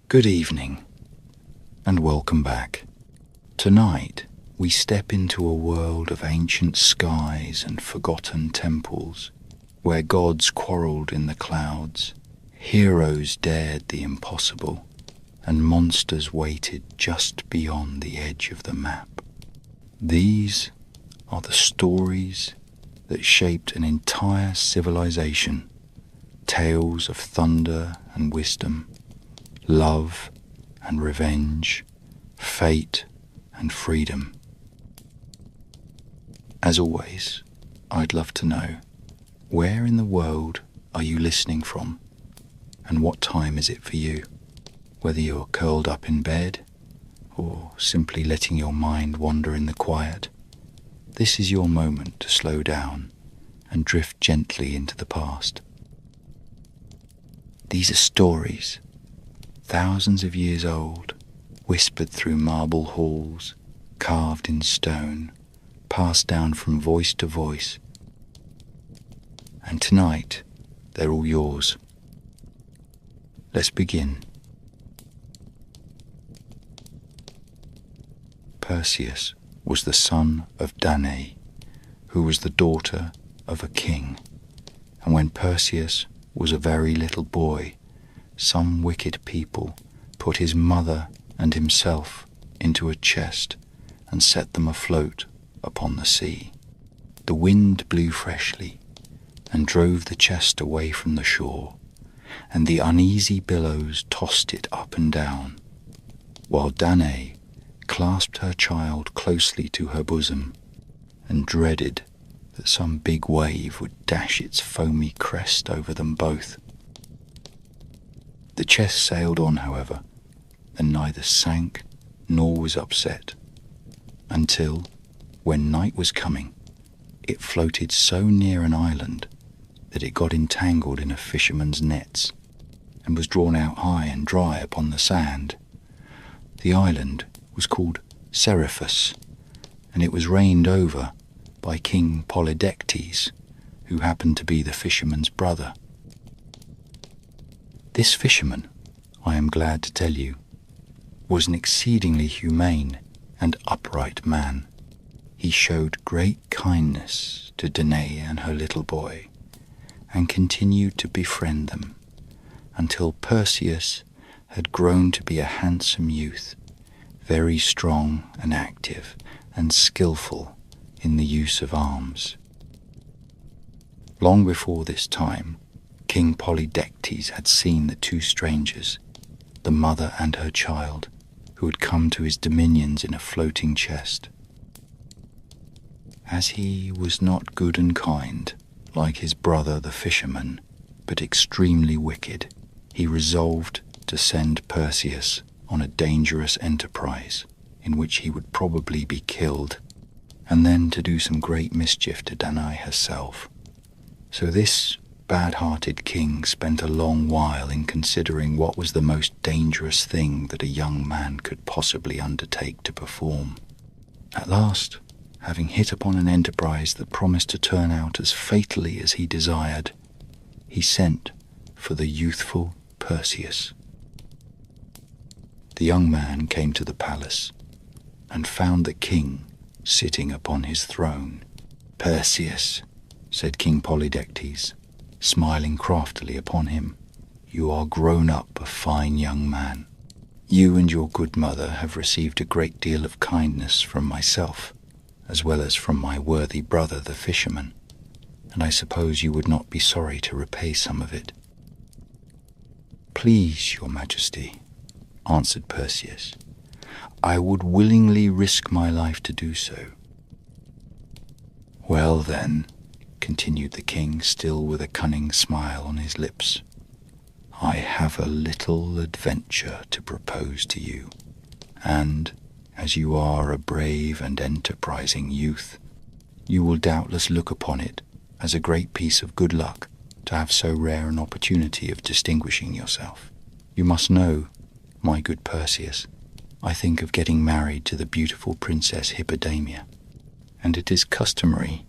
Good evening, and welcome back. Tonight, we step into a world of ancient skies and forgotten temples, where gods quarreled in the clouds, heroes dared the impossible, and monsters waited just beyond the edge of the map. These are the stories that shaped an entire civilization, tales of thunder and wisdom, love and revenge, fate and freedom. As always, I'd love to know, where in the world are you listening from, and what time is it for you? Whether you're curled up in bed, or simply letting your mind wander in the quiet, this is your moment to slow down and drift gently into the past. These are stories, thousands of years old, whispered through marble halls, carved in stone, passed down from voice to voice. And tonight, they're all yours. Let's begin. Perseus was the son of Danae, who was the daughter of a king. And when Perseus was a very little boy, some wicked people put his mother and himself into a chest and set them afloat upon the sea. The wind blew freshly and drove the chest away from the shore, and the uneasy billows tossed it up and down, while Danae clasped her child closely to her bosom and dreaded that some big wave would dash its foamy crest over them both. The chest sailed on, however, and neither sank nor was upset, until, when night was coming, it floated so near an island that it got entangled in a fisherman's nets and was drawn out high and dry upon the sand. The island was called Seriphus, and it was reigned over by King Polydectes, who happened to be the fisherman's brother. This fisherman, I am glad to tell you, was an exceedingly humane and upright man. He showed great kindness to Danae and her little boy, and continued to befriend them until Perseus had grown to be a handsome youth, very strong and active and skillful in the use of arms. Long before this time, King Polydectes had seen the two strangers, the mother and her child, who had come to his dominions in a floating chest. As he was not good and kind, like his brother the fisherman, but extremely wicked, he resolved to send Perseus on a dangerous enterprise in which he would probably be killed, and then to do some great mischief to Danae herself. So this bad-hearted king spent a long while in considering what was the most dangerous thing that a young man could possibly undertake to perform. At last, having hit upon an enterprise that promised to turn out as fatally as he desired, he sent for the youthful Perseus. The young man came to the palace and found the king sitting upon his throne. "Perseus," said King Polydectes, smiling craftily upon him, "you are grown up a fine young man. You and your good mother have received a great deal of kindness from myself, as well as from my worthy brother the fisherman, and I suppose you would not be sorry to repay some of it." "Please, your majesty," answered Perseus, "I would willingly risk my life to do so." "Well then," continued the king, still with a cunning smile on his lips, "I have a little adventure to propose to you, and, as you are a brave and enterprising youth, you will doubtless look upon it as a great piece of good luck to have so rare an opportunity of distinguishing yourself. You must know, my good Perseus, I think of getting married to the beautiful Princess Hippodamia, and it is customary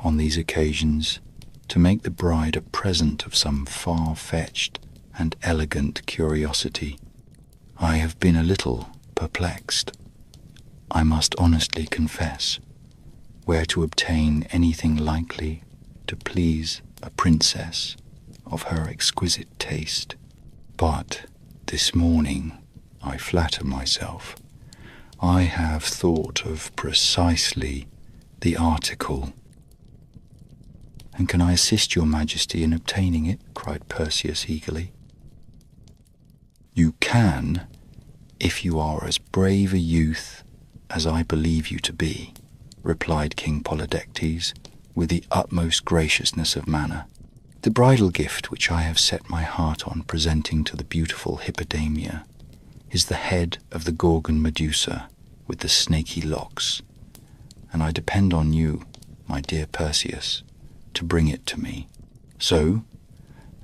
on these occasions to make the bride a present of some far-fetched and elegant curiosity, I have been a little perplexed, I must honestly confess, where to obtain anything likely to please a princess of her exquisite taste. But this morning, I flatter myself, I have thought of precisely the article. And can I assist your majesty in obtaining it? Cried Perseus eagerly. You can, if you are as brave a youth as I believe you to be, replied King Polydectes with the utmost graciousness of manner. The bridal gift which I have set my heart on presenting to the beautiful Hippodamia is the head of the Gorgon Medusa with the snaky locks, and I depend on you, my dear Perseus, to bring it to me. So,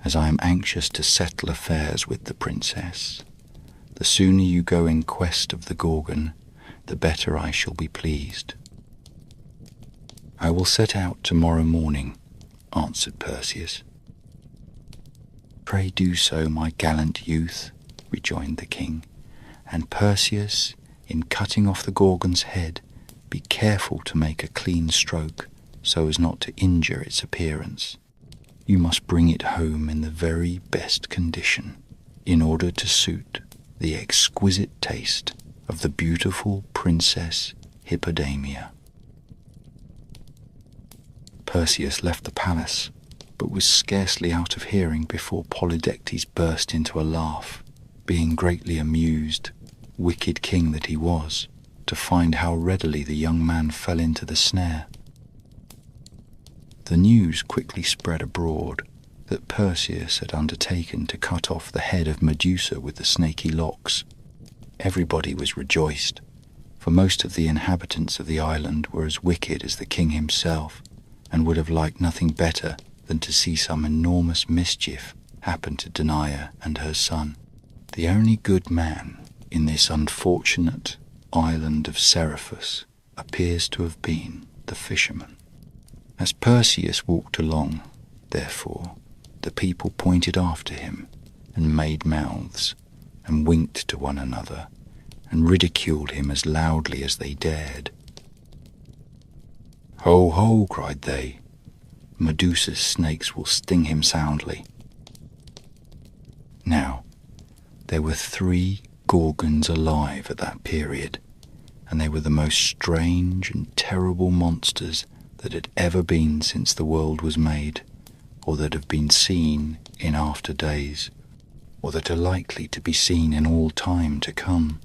as I am anxious to settle affairs with the princess, the sooner you go in quest of the Gorgon, the better I shall be pleased. I will set out tomorrow morning, answered Perseus. Pray do so, my gallant youth, rejoined the king, and Perseus, in cutting off the Gorgon's head, be careful to make a clean stroke, so as not to injure its appearance. You must bring it home in the very best condition, in order to suit the exquisite taste of the beautiful Princess Hippodamia. Perseus left the palace, but was scarcely out of hearing before Polydectes burst into a laugh, being greatly amused, wicked king that he was, to find how readily the young man fell into the snare. The news quickly spread abroad that Perseus had undertaken to cut off the head of Medusa with the snaky locks. Everybody was rejoiced, for most of the inhabitants of the island were as wicked as the king himself, and would have liked nothing better than to see some enormous mischief happen to Danae and her son. The only good man in this unfortunate island of Seriphus appears to have been the fisherman. As Perseus walked along, therefore, the people pointed after him and made mouths and winked to one another and ridiculed him as loudly as they dared. Ho, ho, cried they, Medusa's snakes will sting him soundly. Now, there were 3 Gorgons alive at that period, and they were the most strange and terrible monsters that had ever been since the world was made, or that have been seen in after days, or that are likely to be seen in all time to come.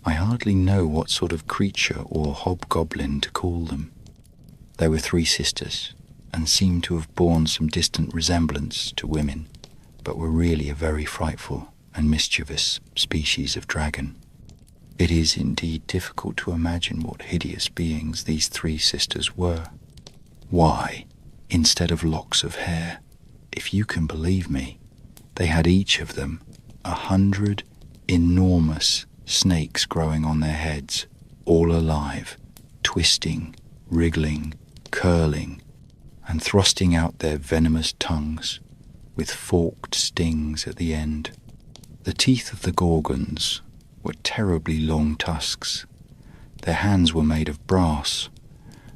I hardly know what sort of creature or hobgoblin to call them. They were 3 sisters, and seemed to have borne some distant resemblance to women, but were really a very frightful and mischievous species of dragon. It is indeed difficult to imagine what hideous beings these 3 sisters were. Why, instead of locks of hair, if you can believe me, they had each of them 100 enormous snakes growing on their heads, all alive, twisting, wriggling, curling, and thrusting out their venomous tongues, with forked stings at the end. The teeth of the Gorgons were terribly long tusks. Their hands were made of brass,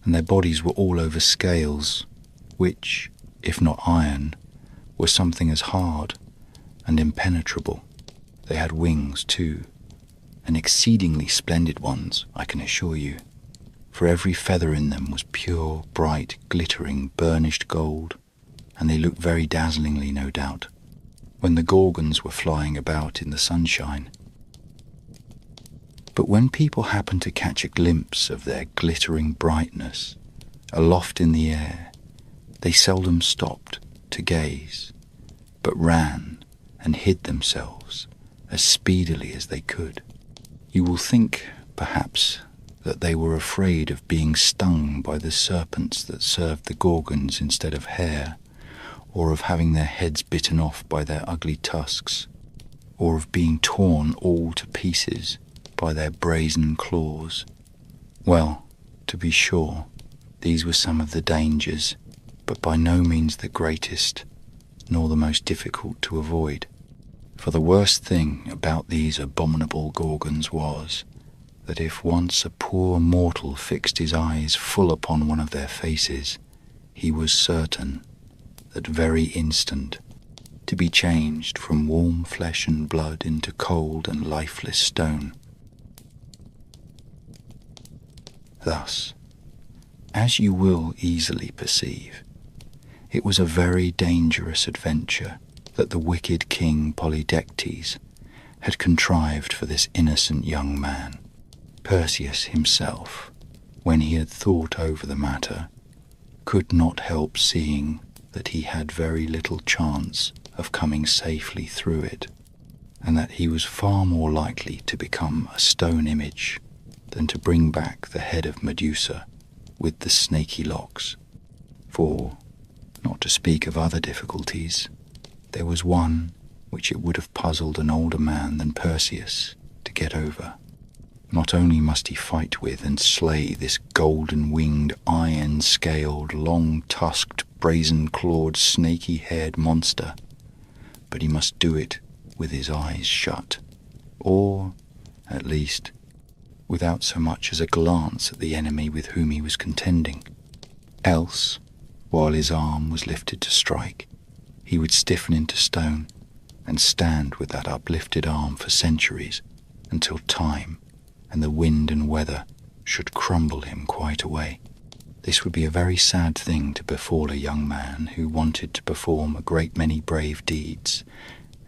and their bodies were all over scales, which, if not iron, were something as hard and impenetrable. They had wings too, and exceedingly splendid ones, I can assure you, for every feather in them was pure, bright, glittering, burnished gold, and they looked very dazzlingly, no doubt, when the Gorgons were flying about in the sunshine. But when people happened to catch a glimpse of their glittering brightness aloft in the air, they seldom stopped to gaze, but ran and hid themselves as speedily as they could. You will think, perhaps, that they were afraid of being stung by the serpents that served the Gorgons instead of hair, or of having their heads bitten off by their ugly tusks, or of being torn all to pieces by their brazen claws. Well, to be sure, these were some of the dangers, but by no means the greatest, nor the most difficult to avoid. For the worst thing about these abominable Gorgons was that if once a poor mortal fixed his eyes full upon one of their faces, he was certain, that very instant, to be changed from warm flesh and blood into cold and lifeless stone. Thus, as you will easily perceive, it was a very dangerous adventure that the wicked King Polydectes had contrived for this innocent young man. Perseus himself, when he had thought over the matter, could not help seeing that he had very little chance of coming safely through it, and that he was far more likely to become a stone image than to bring back the head of Medusa with the snaky locks. For, not to speak of other difficulties, there was one which it would have puzzled an older man than Perseus to get over. Not only must he fight with and slay this golden-winged, iron-scaled, long-tusked, brazen-clawed, snaky-haired monster, but he must do it with his eyes shut, or, at least, without so much as a glance at the enemy with whom he was contending. Else, while his arm was lifted to strike, he would stiffen into stone and stand with that uplifted arm for centuries until time and the wind and weather should crumble him quite away. This would be a very sad thing to befall a young man who wanted to perform a great many brave deeds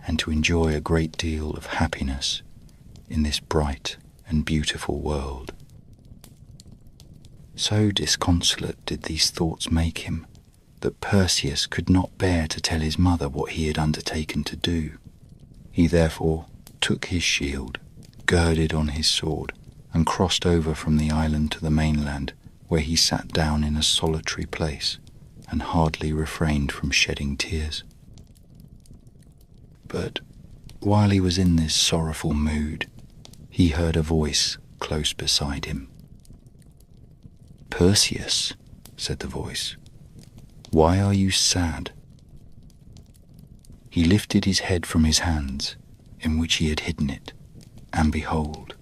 and to enjoy a great deal of happiness in this bright and beautiful world. So disconsolate did these thoughts make him that Perseus could not bear to tell his mother what he had undertaken to do. He therefore took his shield, girded on his sword, and crossed over from the island to the mainland, where he sat down in a solitary place and hardly refrained from shedding tears. But while he was in this sorrowful mood, he heard a voice close beside him. "Perseus," said the voice, "why are you sad?" He lifted his head from his hands, in which he had hidden it, and behold,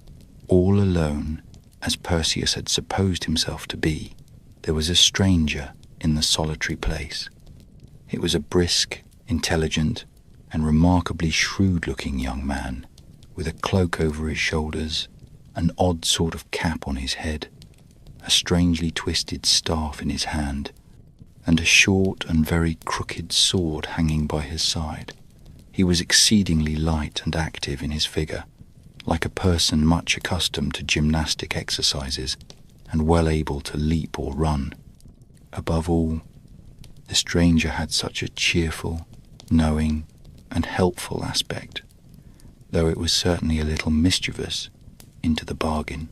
all alone, as Perseus had supposed himself to be, there was a stranger in the solitary place. It was a brisk, intelligent, and remarkably shrewd-looking young man, with a cloak over his shoulders, an odd sort of cap on his head, a strangely twisted staff in his hand, and a short and very crooked sword hanging by his side. He was exceedingly light and active in his figure, like a person much accustomed to gymnastic exercises and well able to leap or run. Above all, the stranger had such a cheerful, knowing, and helpful aspect, though it was certainly a little mischievous into the bargain,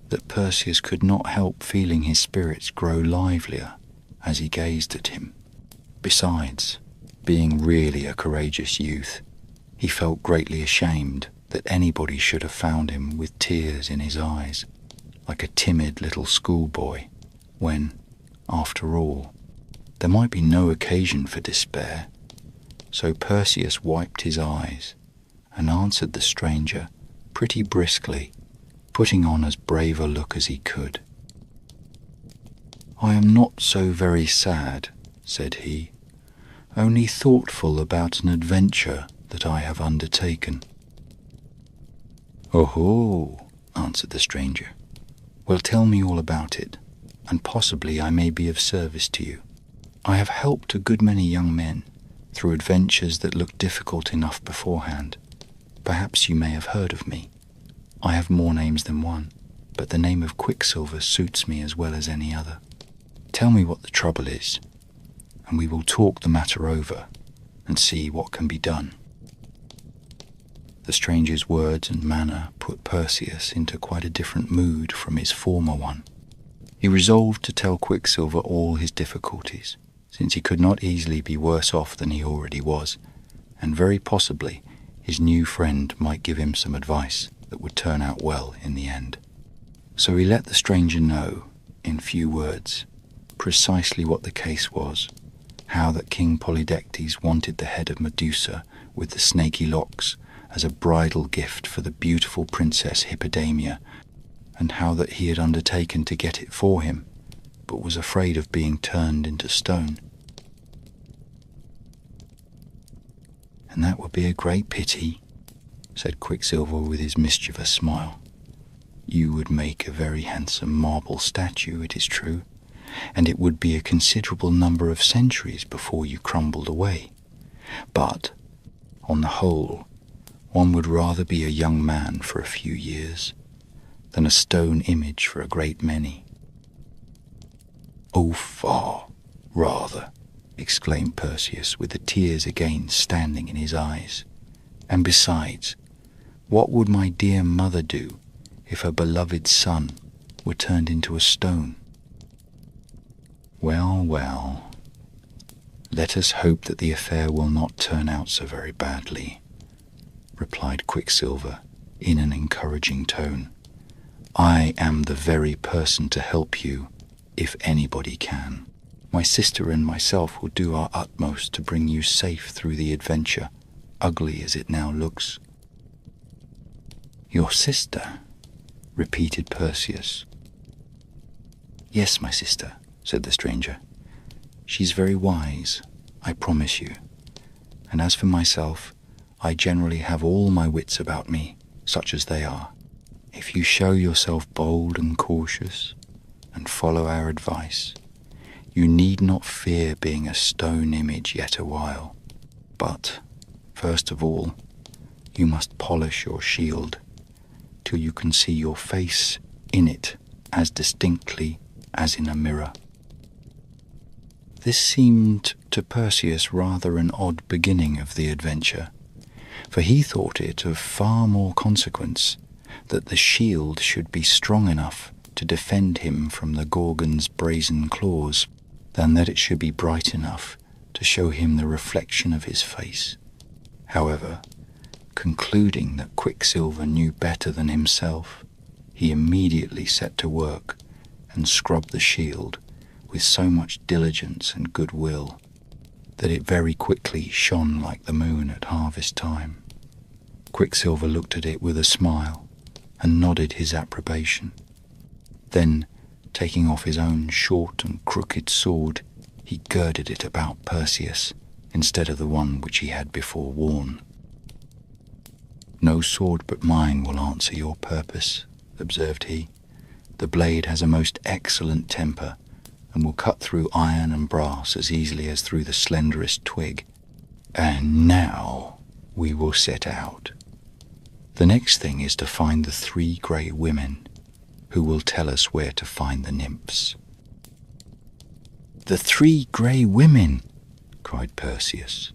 that Perseus could not help feeling his spirits grow livelier as he gazed at him. Besides, being really a courageous youth, he felt greatly ashamed that anybody should have found him with tears in his eyes, like a timid little schoolboy, when, after all, there might be no occasion for despair. So Perseus wiped his eyes and answered the stranger pretty briskly, putting on as brave a look as he could. "I am not so very sad," said he, "only thoughtful about an adventure that I have undertaken." "Oh-ho," answered the stranger. "Well, tell me all about it, and possibly I may be of service to you. I have helped a good many young men through adventures that looked difficult enough beforehand. Perhaps you may have heard of me. I have more names than one, but the name of Quicksilver suits me as well as any other. Tell me what the trouble is, and we will talk the matter over and see what can be done." The stranger's words and manner put Perseus into quite a different mood from his former one. He resolved to tell Quicksilver all his difficulties, since he could not easily be worse off than he already was, and very possibly his new friend might give him some advice that would turn out well in the end. So he let the stranger know, in few words, precisely what the case was, how that King Polydectes wanted the head of Medusa with the snaky locks as a bridal gift for the beautiful princess Hippodamia, and how that he had undertaken to get it for him, but was afraid of being turned into stone. "And that would be a great pity," said Quicksilver with his mischievous smile. "You would make a very handsome marble statue, it is true, and it would be a considerable number of centuries before you crumbled away. But, on the whole, one would rather be a young man for a few years than a stone image for a great many." "Oh, far rather," exclaimed Perseus, with the tears again standing in his eyes. "And besides, what would my dear mother do if her beloved son were turned into a stone?" "Well, well, let us hope that the affair will not turn out so very badly," replied Quicksilver in an encouraging tone. "I am the very person to help you, if anybody can. My sister and myself will do our utmost to bring you safe through the adventure, ugly as it now looks." "Your sister?" repeated Perseus. "Yes, my sister," said the stranger. "She's very wise, I promise you. And as for myself, I generally have all my wits about me, such as they are. If you show yourself bold and cautious, and follow our advice, you need not fear being a stone image yet a while. But, first of all, you must polish your shield, till you can see your face in it as distinctly as in a mirror." This seemed to Perseus rather an odd beginning of the adventure, for he thought it of far more consequence that the shield should be strong enough to defend him from the Gorgon's brazen claws, than that it should be bright enough to show him the reflection of his face. However, concluding that Quicksilver knew better than himself, he immediately set to work and scrubbed the shield with so much diligence and goodwill that it very quickly shone like the moon at harvest time. Quicksilver looked at it with a smile and nodded his approbation. Then, taking off his own short and crooked sword, he girded it about Perseus instead of the one which he had before worn. "No sword but mine will answer your purpose," observed he. "The blade has a most excellent temper, and will cut through iron and brass as easily as through the slenderest twig. And now we will set out. The next thing is to find the 3 grey women, who will tell us where to find the nymphs." "The 3 grey women!" cried Perseus,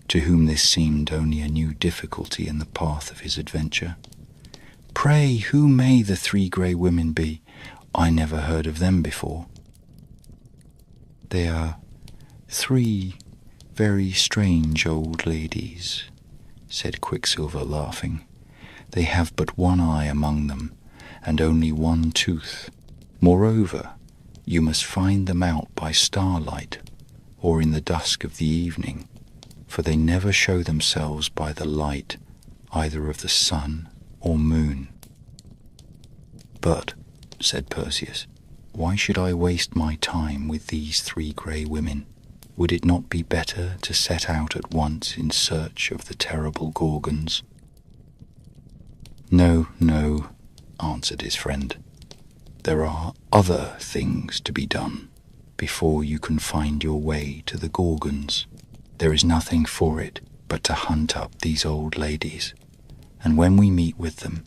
to whom this seemed only a new difficulty in the path of his adventure. "Pray, who may the 3 grey women be? I never heard of them before." "They are 3 very strange old ladies," said Quicksilver, laughing. "They have but 1 eye among them, and only 1 tooth. Moreover, you must find them out by starlight, or in the dusk of the evening, for they never show themselves by the light either of the sun or moon." "But," said Perseus, "why should I waste my time with these 3 grey women? Would it not be better to set out at once in search of the terrible Gorgons?" "No, no," answered his friend. "There are other things to be done before you can find your way to the Gorgons. There is nothing for it but to hunt up these old ladies, and when we meet with them,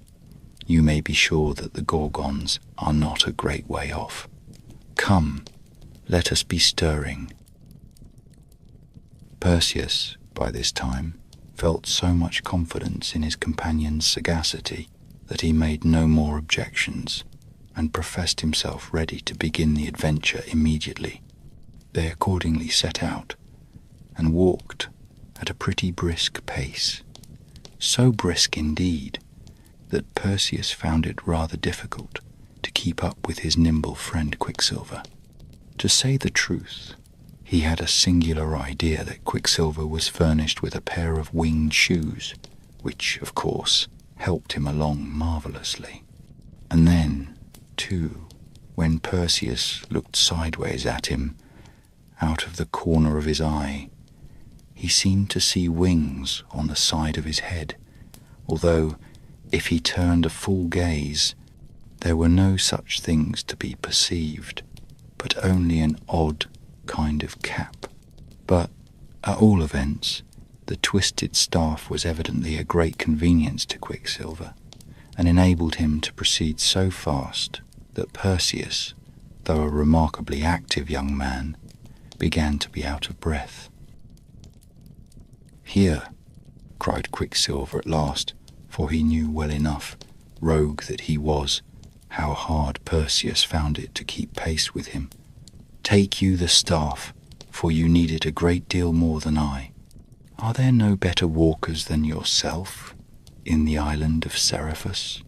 you may be sure that the Gorgons are not a great way off. Come, let us be stirring." Perseus, by this time, felt so much confidence in his companion's sagacity that he made no more objections, and professed himself ready to begin the adventure immediately. They accordingly set out, and walked at a pretty brisk pace, so brisk indeed that Perseus found it rather difficult to keep up with his nimble friend Quicksilver. To say the truth, He had a singular idea that Quicksilver was furnished with a pair of winged shoes, which, of course, helped him along marvellously. And then, too, when Perseus looked sideways at him, out of the corner of his eye, he seemed to see wings on the side of his head, although, if he turned a full gaze, there were no such things to be perceived, but only an odd kind of cap. But, at all events, the twisted staff was evidently a great convenience to Quicksilver, and enabled him to proceed so fast that Perseus, though a remarkably active young man, began to be out of breath. "Here," cried Quicksilver at last, for he knew well enough, rogue that he was, how hard Perseus found it to keep pace with him. "Take you the staff, for you need it a great deal more than I. Are there no better walkers than yourself in the island of Seriphus?"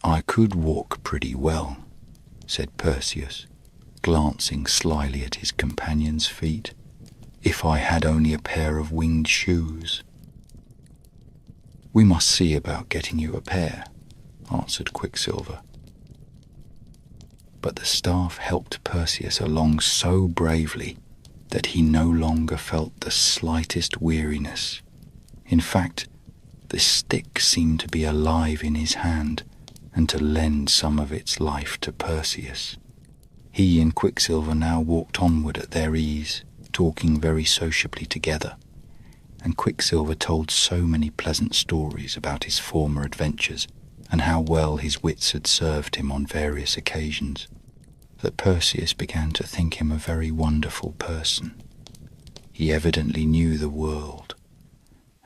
"I could walk pretty well," said Perseus, glancing slyly at his companion's feet, "if I had only a pair of winged shoes." "We must see about getting you a pair," answered Quicksilver. But the staff helped Perseus along so bravely that he no longer felt the slightest weariness. In fact, the stick seemed to be alive in his hand and to lend some of its life to Perseus. He and Quicksilver now walked onward at their ease, talking very sociably together, and Quicksilver told so many pleasant stories about his former adventures and how well his wits had served him on various occasions, that Perseus began to think him a very wonderful person. He evidently knew the world,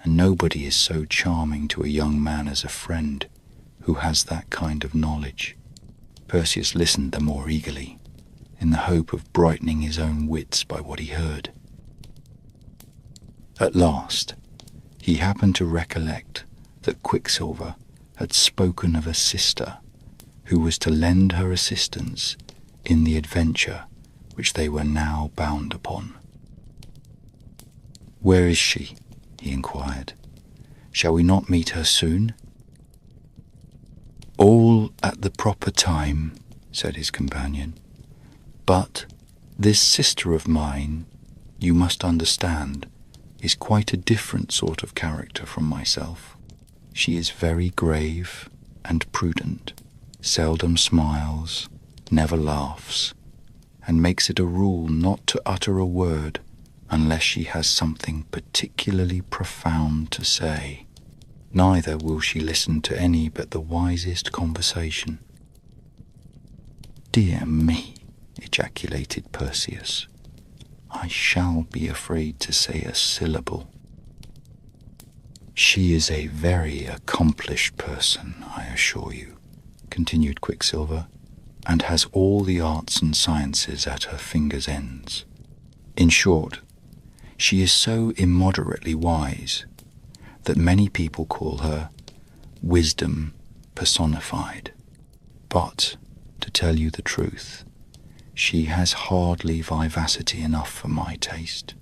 and nobody is so charming to a young man as a friend who has that kind of knowledge. Perseus listened the more eagerly, in the hope of brightening his own wits by what he heard. At last, he happened to recollect that Quicksilver had spoken of a sister who was to lend her assistance in the adventure which they were now bound upon. "Where is she?" he inquired. "Shall we not meet her soon?" "All at the proper time," said his companion. "But this sister of mine, you must understand, is quite a different sort of character from myself. She is very grave and prudent, seldom smiles, never laughs, and makes it a rule not to utter a word unless she has something particularly profound to say. Neither will she listen to any but the wisest conversation." "Dear me," ejaculated Perseus, "I shall be afraid to say a syllable." "She is a very accomplished person, I assure you," continued Quicksilver, "and has all the arts and sciences at her fingers' ends. In short, she is so immoderately wise that many people call her wisdom personified. But, to tell you the truth, she has hardly vivacity enough for my taste,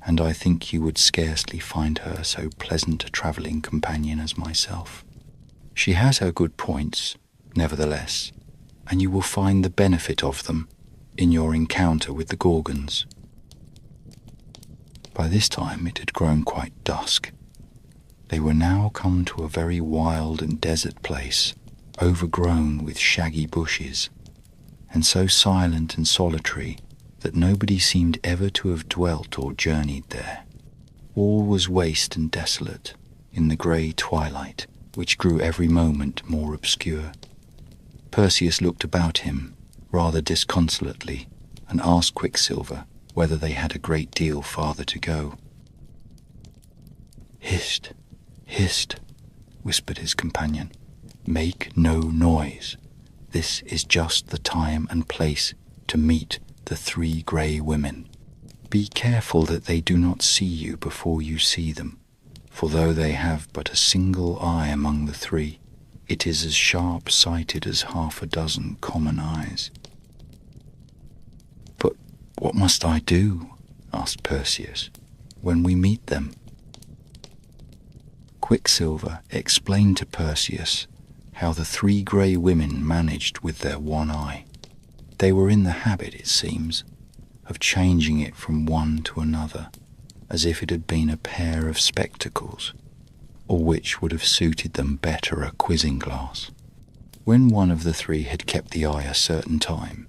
and I think you would scarcely find her so pleasant a travelling companion as myself. She has her good points, nevertheless, and you will find the benefit of them in your encounter with the Gorgons." By this time it had grown quite dusk. They were now come to a very wild and desert place, overgrown with shaggy bushes, and so silent and solitary that nobody seemed ever to have dwelt or journeyed there. All was waste and desolate in the grey twilight, which grew every moment more obscure. Perseus looked about him rather disconsolately and asked Quicksilver whether they had a great deal farther to go. "Hist, hist," whispered his companion. "Make no noise. This is just the time and place to meet the 3 grey women. Be careful that they do not see you before you see them, for though they have but a single eye among the 3, it is as sharp-sighted as 6 common eyes." "But "What must I do," asked Perseus, "when we meet them?" Quicksilver explained to Perseus how the three grey women managed with their one eye. They were in the habit, it seems, of changing it from one to another, as if it had been a pair of spectacles, or which would have suited them better a quizzing glass. When one of the three had kept the eye a certain time,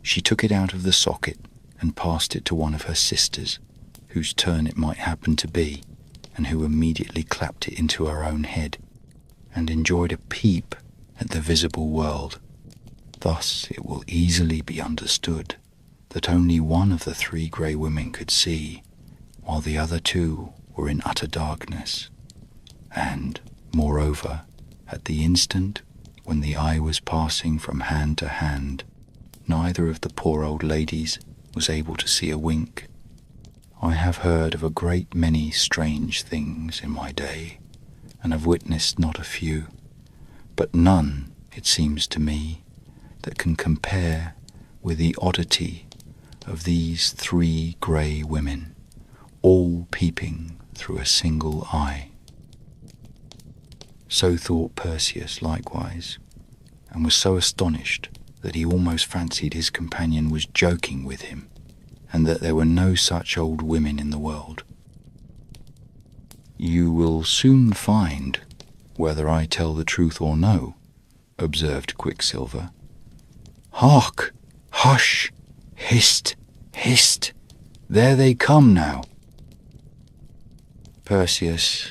she took it out of the socket and passed it to one of her sisters, whose turn it might happen to be, and who immediately clapped it into her own head, and enjoyed a peep at the visible world. Thus it will easily be understood that only one of the three grey women could see, while the other two were in utter darkness. And, moreover, at the instant when the eye was passing from hand to hand, neither of the poor old ladies was able to see a wink. I have heard of a great many strange things in my day, and have witnessed not a few, but none, it seems to me, that can compare with the oddity of these three grey women, all peeping through a single eye. So thought Perseus likewise, and was so astonished that he almost fancied his companion was joking with him, and that there were no such old women in the world. "You will soon find whether I tell the truth or no," observed Quicksilver. "Hark! Hush! Hist! Hist! There they come now." Perseus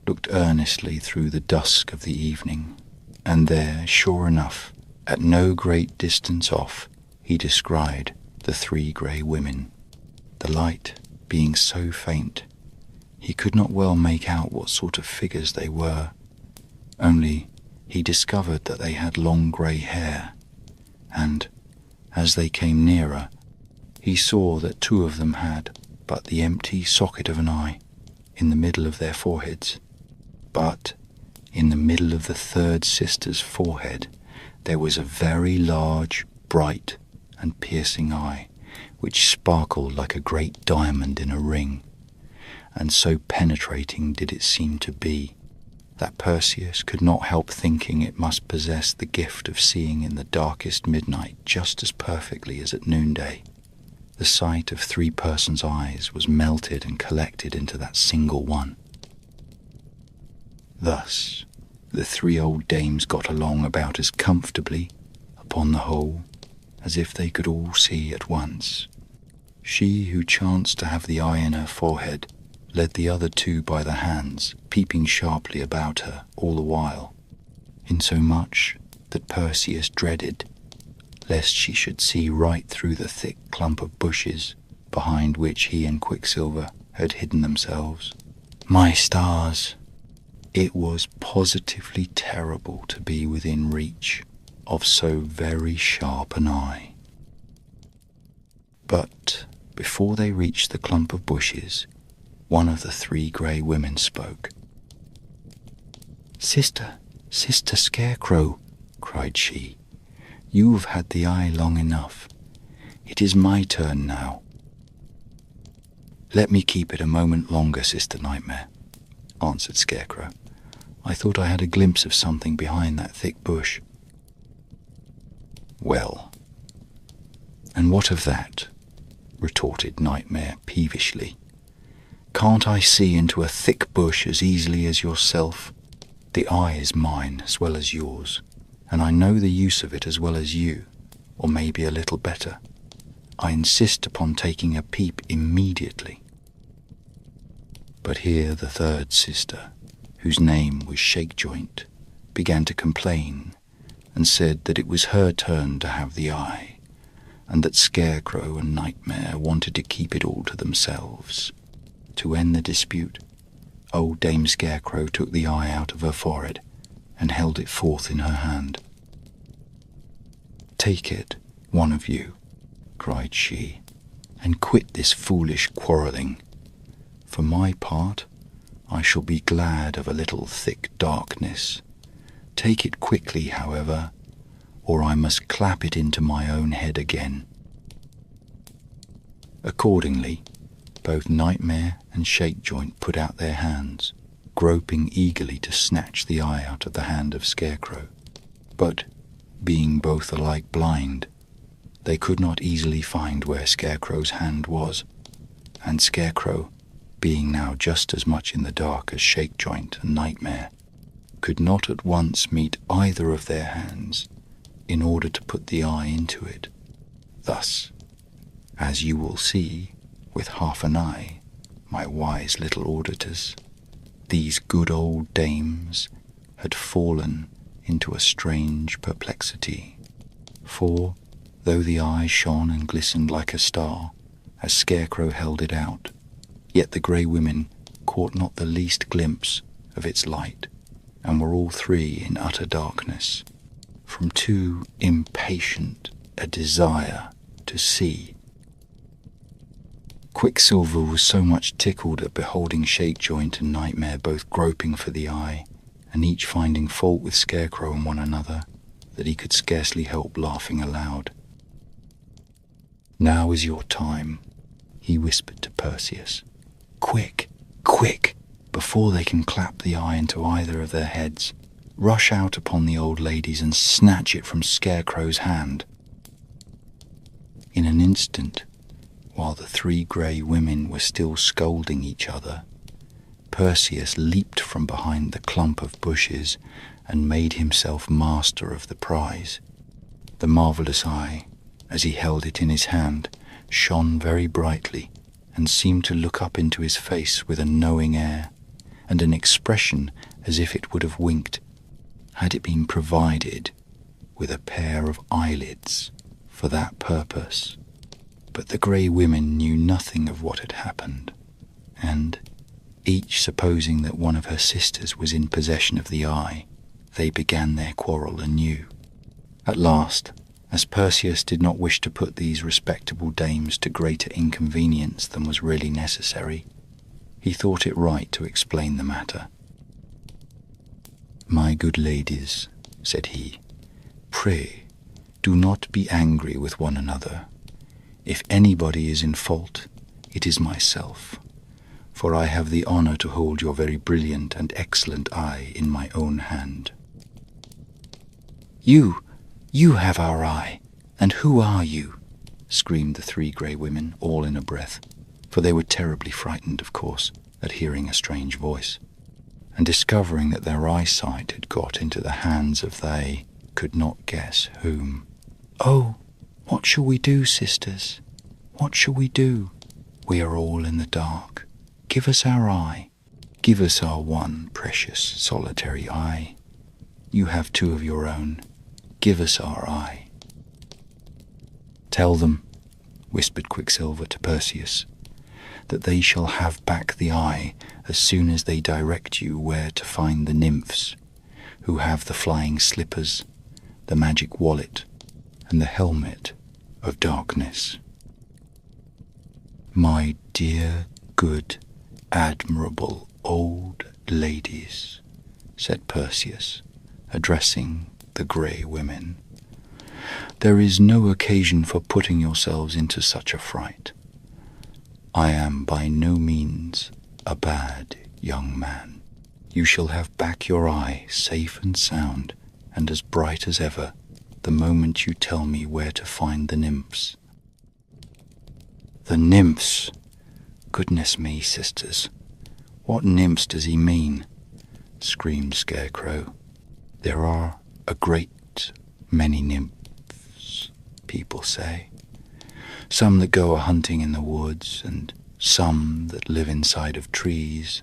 looked earnestly through the dusk of the evening, and there, sure enough, at no great distance off, he descried the three grey women. The light being so faint, he could not well make out what sort of figures they were, only he discovered that they had long grey hair, and, as they came nearer, he saw that two of them had but the empty socket of an eye in the middle of their foreheads. But in the middle of the third sister's forehead there was a very large, bright and piercing eye, which sparkled like a great diamond in a ring, and so penetrating did it seem to be, that Perseus could not help thinking it must possess the gift of seeing in the darkest midnight just as perfectly as at noonday. The sight of three persons' eyes was melted and collected into that single one. Thus the three old dames got along about as comfortably, upon the whole, as if they could all see at once. She who chanced to have the eye in her forehead led the other two by the hands, peeping sharply about her all the while, insomuch that Perseus dreaded lest she should see right through the thick clump of bushes behind which he and Quicksilver had hidden themselves. My stars! It was positively terrible to be within reach of so very sharp an eye. But before they reached the clump of bushes, one of the three grey women spoke. "Sister, Sister Scarecrow," cried she, "you have had the eye long enough. It is my turn now." "Let me keep it a moment longer, Sister Nightmare," answered Scarecrow. "I thought I had a glimpse of something behind that thick bush." "Well, and what of that?" retorted Nightmare peevishly. "Can't I see into a thick bush as easily as yourself? The eye is mine as well as yours, and I know the use of it as well as you, or maybe a little better. I insist upon taking a peep immediately." But here the third sister, whose name was Shakejoint, began to complain, and said that it was her turn to have the eye, and that Scarecrow and Nightmare wanted to keep it all to themselves. To end the dispute, old Dame Scarecrow took the eye out of her forehead and held it forth in her hand. "Take it, one of you," cried she, "and quit this foolish quarrelling. For my part, I shall be glad of a little thick darkness. Take it quickly, however, or I must clap it into my own head again." Accordingly, both Nightmare and Shakejoint put out their hands, groping eagerly to snatch the eye out of the hand of Scarecrow. But, being both alike blind, they could not easily find where Scarecrow's hand was, and Scarecrow, being now just as much in the dark as Shakejoint and Nightmare, could not at once meet either of their hands in order to put the eye into it. Thus, as you will see, with half an eye, my wise little auditors, these good old dames had fallen into a strange perplexity. For, though the eye shone and glistened like a star, as Scarecrow held it out, yet the grey women caught not the least glimpse of its light, and were all three in utter darkness, from too impatient a desire to see. Quicksilver was so much tickled at beholding Shakejoint and Nightmare both groping for the eye, and each finding fault with Scarecrow and one another, that he could scarcely help laughing aloud. "Now is your time," he whispered to Perseus. "Quick, quick, before they can clap the eye into either of their heads, rush out upon the old ladies and snatch it from Scarecrow's hand." In an instant, while the three grey women were still scolding each other, Perseus leaped from behind the clump of bushes and made himself master of the prize. The marvellous eye, as he held it in his hand, shone very brightly and seemed to look up into his face with a knowing air, and an expression as if it would have winked, had it been provided with a pair of eyelids for that purpose. But the grey women knew nothing of what had happened, and, each supposing that one of her sisters was in possession of the eye, they began their quarrel anew. At last, as Perseus did not wish to put these respectable dames to greater inconvenience than was really necessary, he thought it right to explain the matter. "My good ladies," said he, "pray do not be angry with one another. If anybody is in fault, it is myself, for I have the honor to hold your very brilliant and excellent eye in my own hand." You have our eye, and who are you?" screamed the three grey women, all in a breath, for they were terribly frightened, of course, at hearing a strange voice, and discovering that their eyesight had got into the hands of they could not guess whom. "Oh, what shall we do, sisters? What shall we do? We are all in the dark. Give us our eye. Give us our one precious solitary eye. You have two of your own. Give us our eye." "Tell them," whispered Quicksilver to Perseus, "that they shall have back the eye as soon as they direct you where to find the nymphs, who have the flying slippers, the magic wallet, and the helmet of darkness." "My dear, good, admirable old ladies," said Perseus, addressing the grey women, "there is no occasion for putting yourselves into such a fright. I am by no means a bad young man. You shall have back your eye safe and sound and as bright as ever the moment you tell me where to find the nymphs." "The nymphs! Goodness me, sisters, what nymphs does he mean?" screamed Scarecrow. "There are a great many nymphs, people say. Some that go a-hunting in the woods, and some that live inside of trees,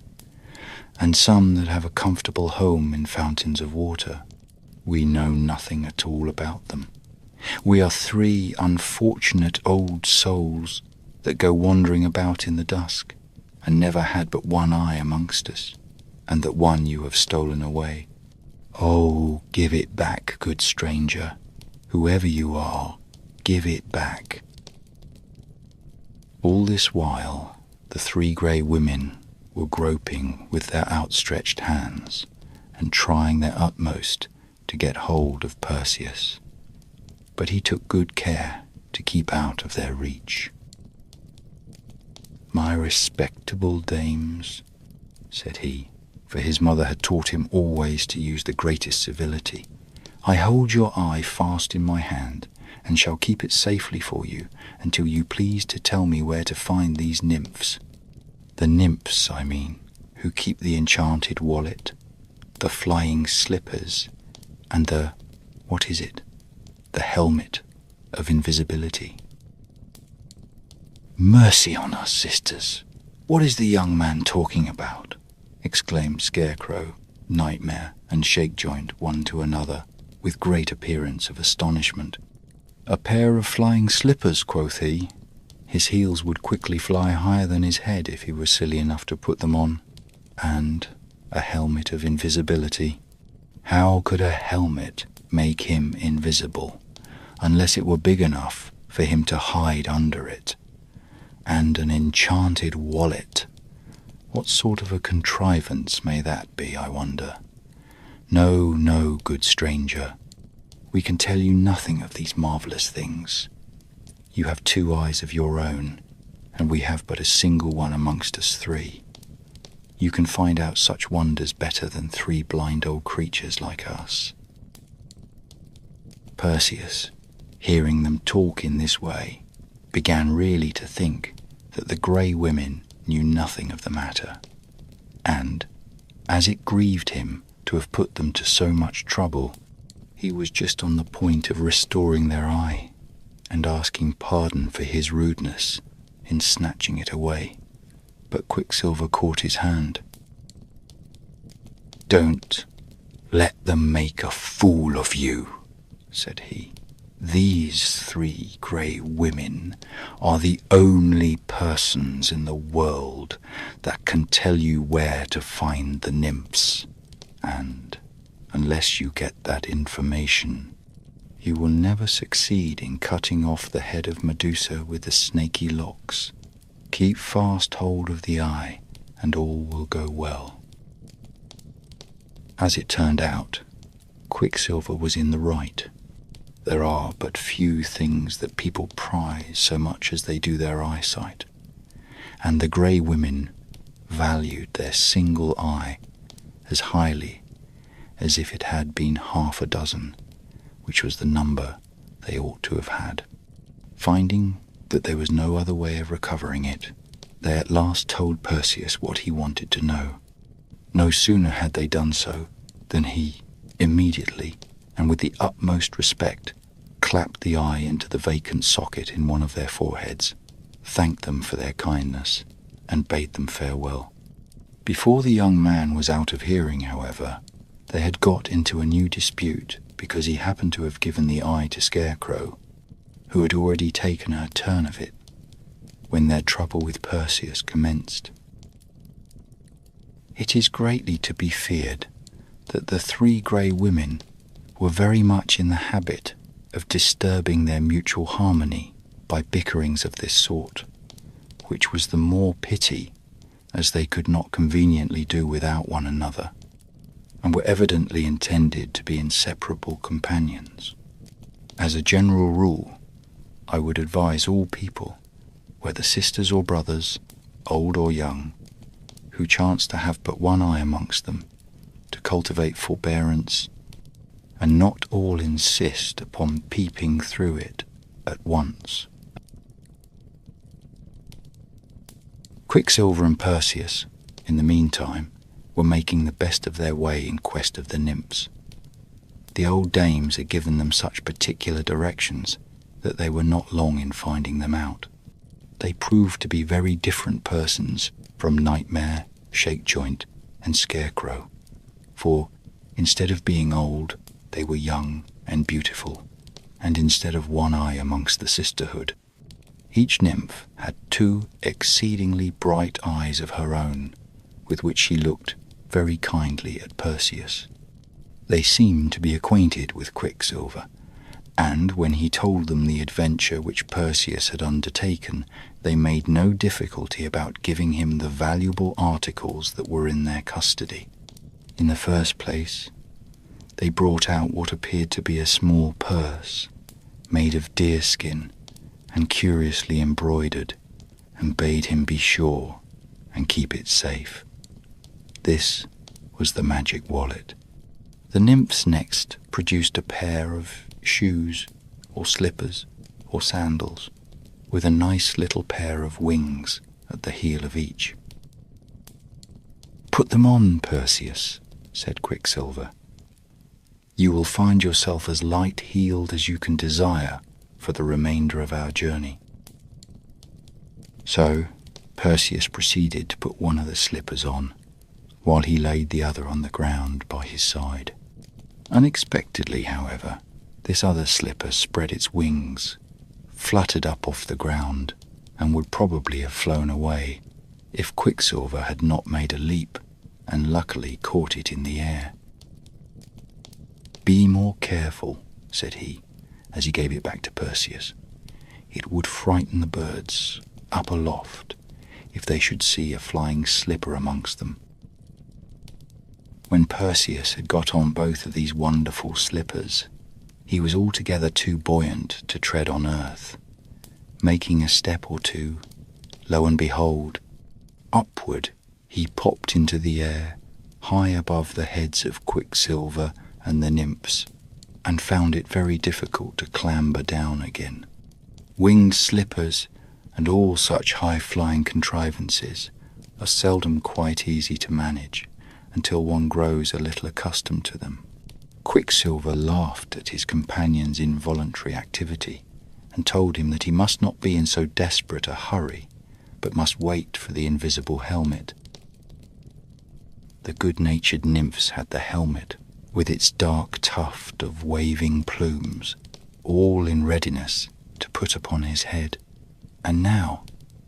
and some that have a comfortable home in fountains of water. We know nothing at all about them. We are three unfortunate old souls that go wandering about in the dusk, and never had but one eye amongst us, and that one you have stolen away. Oh, give it back, good stranger. Whoever you are, give it back." All this while, the three grey women were groping with their outstretched hands and trying their utmost to get hold of Perseus, but he took good care to keep out of their reach. "My respectable dames," said he, for his mother had taught him always to use the greatest civility, "I hold your eye fast in my hand, and shall keep it safely for you until you please to tell me where to find these nymphs. The nymphs, I mean, who keep the enchanted wallet, the flying slippers, and the helmet of invisibility." "Mercy on us, sisters! What is the young man talking about?" exclaimed Scarecrow, Nightmare, and Shakejoint one to another, with great appearance of astonishment. "A pair of flying slippers," quoth he. "His heels would quickly fly higher than his head if he were silly enough to put them on. And a helmet of invisibility. How could a helmet make him invisible, unless it were big enough for him to hide under it? And an enchanted wallet. What sort of a contrivance may that be, I wonder? No, no, good stranger. We can tell you nothing of these marvellous things. You have 2 eyes of your own, and we have but a single one amongst us 3. You can find out such wonders better than 3 blind old creatures like us." Perseus, hearing them talk in this way, began really to think that the grey women knew nothing of the matter, and, as it grieved him to have put them to so much trouble, he was just on the point of restoring their eye and asking pardon for his rudeness in snatching it away. But Quicksilver caught his hand. "Don't let them make a fool of you," said he. "These 3 grey women are the only persons in the world that can tell you where to find the nymphs, and unless you get that information, you will never succeed in cutting off the head of Medusa with the snaky locks. Keep fast hold of the eye, and all will go well." As it turned out, Quicksilver was in the right. There are but few things that people prize so much as they do their eyesight, and the grey women valued their single eye as highly as if it had been 6, which was the number they ought to have had. Finding that there was no other way of recovering it, they at last told Perseus what he wanted to know. No sooner had they done so than he, immediately, and with the utmost respect, clapped the eye into the vacant socket in one of their foreheads, thanked them for their kindness, and bade them farewell. Before the young man was out of hearing, however, they had got into a new dispute because he happened to have given the eye to Scarecrow, who had already taken her turn of it, when their trouble with Perseus commenced. It is greatly to be feared that the 3 grey women were very much in the habit of disturbing their mutual harmony by bickerings of this sort, which was the more pity as they could not conveniently do without one another, and were evidently intended to be inseparable companions. As a general rule, I would advise all people, whether sisters or brothers, old or young, who chance to have but one eye amongst them, to cultivate forbearance, and not all insist upon peeping through it at once. Quicksilver and Perseus, in the meantime, were making the best of their way in quest of the nymphs. The old dames had given them such particular directions that they were not long in finding them out. They proved to be very different persons from Nightmare, Shakejoint, and Scarecrow, for instead of being old, they were young and beautiful, and instead of one eye amongst the sisterhood, each nymph had 2 exceedingly bright eyes of her own, with which she looked very kindly at Perseus. They seemed to be acquainted with Quicksilver, and when he told them the adventure which Perseus had undertaken, they made no difficulty about giving him the valuable articles that were in their custody. In the first place, they brought out what appeared to be a small purse, made of deerskin and curiously embroidered, and bade him be sure and keep it safe. This was the magic wallet. The nymphs next produced a pair of shoes or slippers or sandals with a nice little pair of wings at the heel of each. "Put them on, Perseus," said Quicksilver. "You will find yourself as light-heeled as you can desire for the remainder of our journey." So Perseus proceeded to put one of the slippers on, while he laid the other on the ground by his side. Unexpectedly, however, this other slipper spread its wings, fluttered up off the ground, and would probably have flown away if Quicksilver had not made a leap and luckily caught it in the air. "Be more careful," said he, as he gave it back to Perseus. "It would frighten the birds up aloft if they should see a flying slipper amongst them." When Perseus had got on both of these wonderful slippers, he was altogether too buoyant to tread on earth. Making a step or two, lo and behold, upward he popped into the air, high above the heads of Quicksilver and the nymphs, and found it very difficult to clamber down again. Winged slippers and all such high-flying contrivances are seldom quite easy to manage until one grows a little accustomed to them. Quicksilver laughed at his companion's involuntary activity and told him that he must not be in so desperate a hurry, but must wait for the invisible helmet. The good-natured nymphs had the helmet, with its dark tuft of waving plumes, all in readiness to put upon his head. And now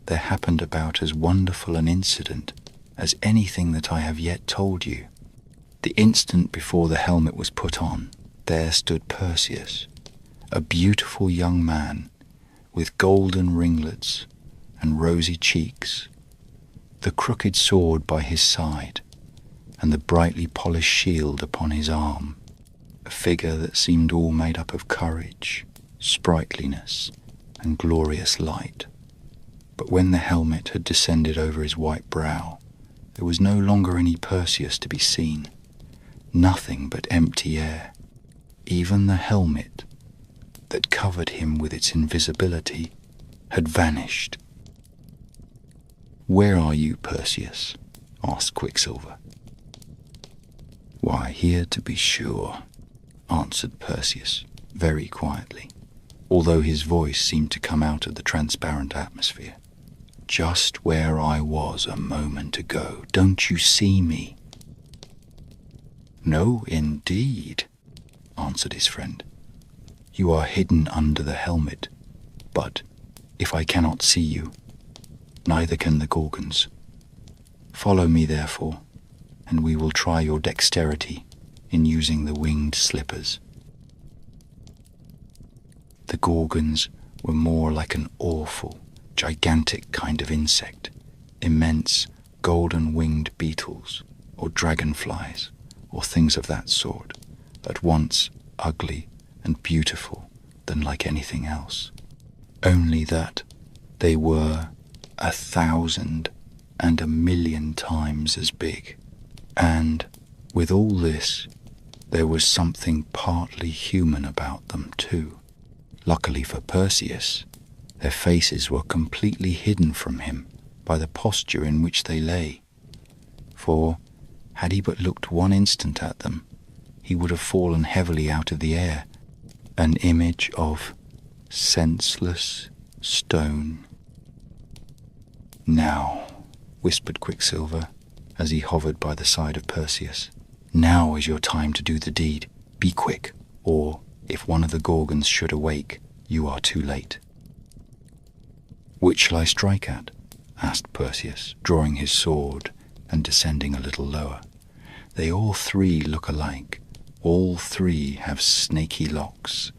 there happened about as wonderful an incident as anything that I have yet told you. The instant before the helmet was put on, there stood Perseus, a beautiful young man with golden ringlets and rosy cheeks, the crooked sword by his side, and the brightly polished shield upon his arm, a figure that seemed all made up of courage, sprightliness, and glorious light. But when the helmet had descended over his white brow, there was no longer any Perseus to be seen, nothing but empty air. Even the helmet that covered him with its invisibility had vanished. "Where are you, Perseus?" asked Quicksilver. "Why, here to be sure," answered Perseus very quietly, although his voice seemed to come out of the transparent atmosphere. "Just where I was a moment ago. Don't you see me?" "No, indeed," answered his friend. "You are hidden under the helmet, but if I cannot see you, neither can the Gorgons. Follow me, therefore, and we will try your dexterity in using the winged slippers." The Gorgons were more like an awful, gigantic kind of insect, immense golden-winged beetles or dragonflies or things of that sort, at once ugly and beautiful than like anything else, only that they were 1,000 and 1,000,000 times as big. And with all this, there was something partly human about them too. Luckily for Perseus, their faces were completely hidden from him by the posture in which they lay, for had he but looked one instant at them, he would have fallen heavily out of the air, an image of senseless stone. "Now," whispered Quicksilver, as he hovered by the side of Perseus, "now is your time to do the deed. Be quick, or if one of the Gorgons should awake, you are too late." "Which shall I strike at?" asked Perseus, drawing his sword and descending a little lower. "They all three look alike. All three have snaky locks.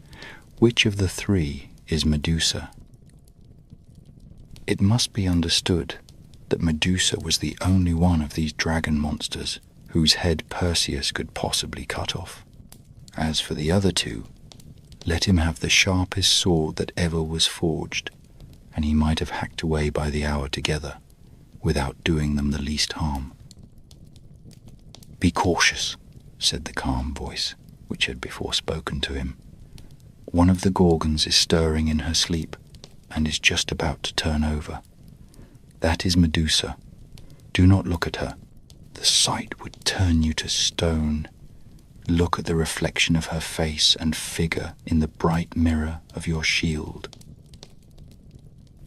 Which of the three is Medusa?" It must be understood that Medusa was the only one of these dragon monsters whose head Perseus could possibly cut off. As for the other two, let him have the sharpest sword that ever was forged, and he might have hacked away by the hour together without doing them the least harm. "Be cautious," said the calm voice which had before spoken to him. "One of the Gorgons is stirring in her sleep and is just about to turn over. That is Medusa. Do not look at her. The sight would turn you to stone. Look at the reflection of her face and figure in the bright mirror of your shield."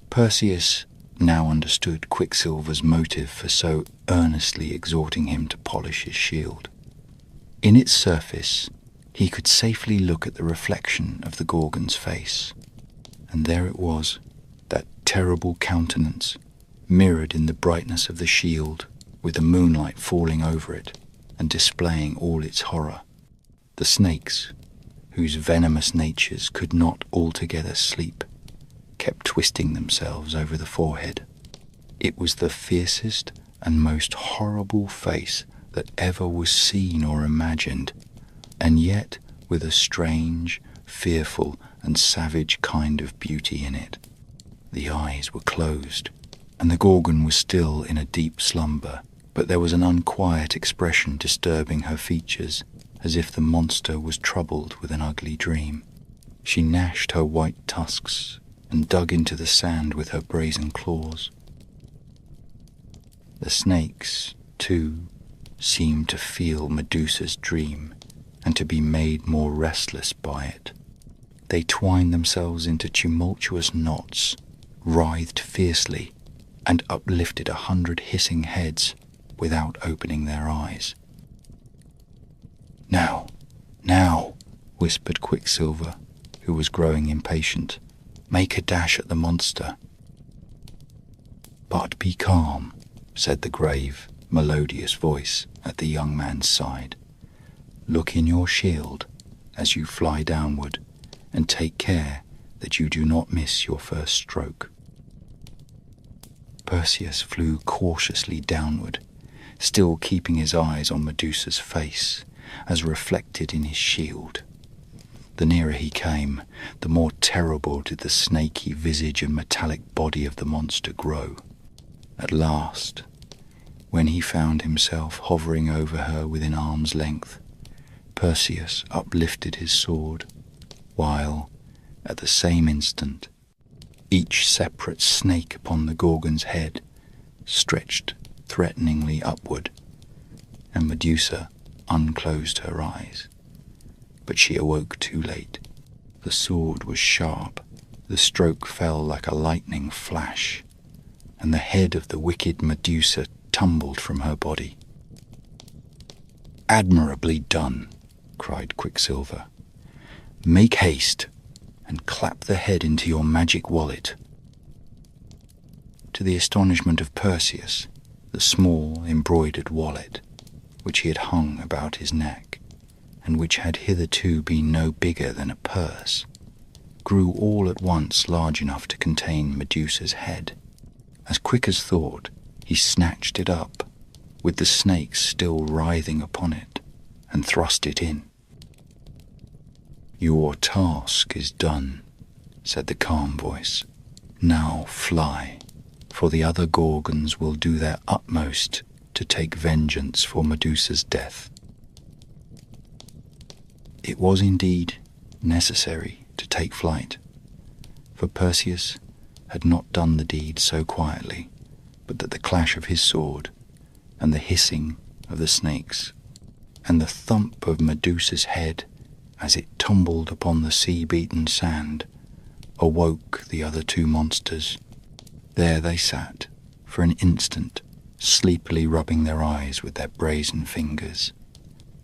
Perseus now understood Quicksilver's motive for so earnestly exhorting him to polish his shield. In its surface, he could safely look at the reflection of the Gorgon's face, and there it was, that terrible countenance, mirrored in the brightness of the shield, with the moonlight falling over it and displaying all its horror. The snakes, whose venomous natures could not altogether sleep, kept twisting themselves over the forehead. It was the fiercest and most horrible face that ever was seen or imagined, and yet with a strange, fearful, and savage kind of beauty in it. The eyes were closed, and the Gorgon was still in a deep slumber, but there was an unquiet expression disturbing her features, as if the monster was troubled with an ugly dream. She gnashed her white tusks and dug into the sand with her brazen claws. The snakes, too, seemed to feel Medusa's dream and to be made more restless by it. They twined themselves into tumultuous knots, writhed fiercely, and uplifted 100 hissing heads without opening their eyes. "Now, now," whispered Quicksilver, who was growing impatient. "Make a dash at the monster." "But be calm," said the grave, melodious voice at the young man's side. "Look in your shield as you fly downward, and take care that you do not miss your first stroke." Perseus flew cautiously downward, still keeping his eyes on Medusa's face, as reflected in his shield. The nearer he came, the more terrible did the snaky visage and metallic body of the monster grow. At last, when he found himself hovering over her within arm's length, Perseus uplifted his sword, while, at the same instant, each separate snake upon the Gorgon's head stretched threateningly upward, and Medusa unclosed her eyes. But she awoke too late. The sword was sharp, the stroke fell like a lightning flash, and the head of the wicked Medusa tumbled from her body. "Admirably done," cried Quicksilver. "Make haste and clap the head into your magic wallet." To the astonishment of Perseus, the small embroidered wallet, which he had hung about his neck, and which had hitherto been no bigger than a purse, grew all at once large enough to contain Medusa's head. As quick as thought, he snatched it up, with the snakes still writhing upon it, and thrust it in. "Your task is done," said the calm voice. "Now fly, for the other Gorgons will do their utmost to take vengeance for Medusa's death." It was indeed necessary to take flight, for Perseus had not done the deed so quietly, but that the clash of his sword, and the hissing of the snakes, and the thump of Medusa's head as it tumbled upon the sea-beaten sand, awoke the other two monsters. There they sat, for an instant, sleepily rubbing their eyes with their brazen fingers,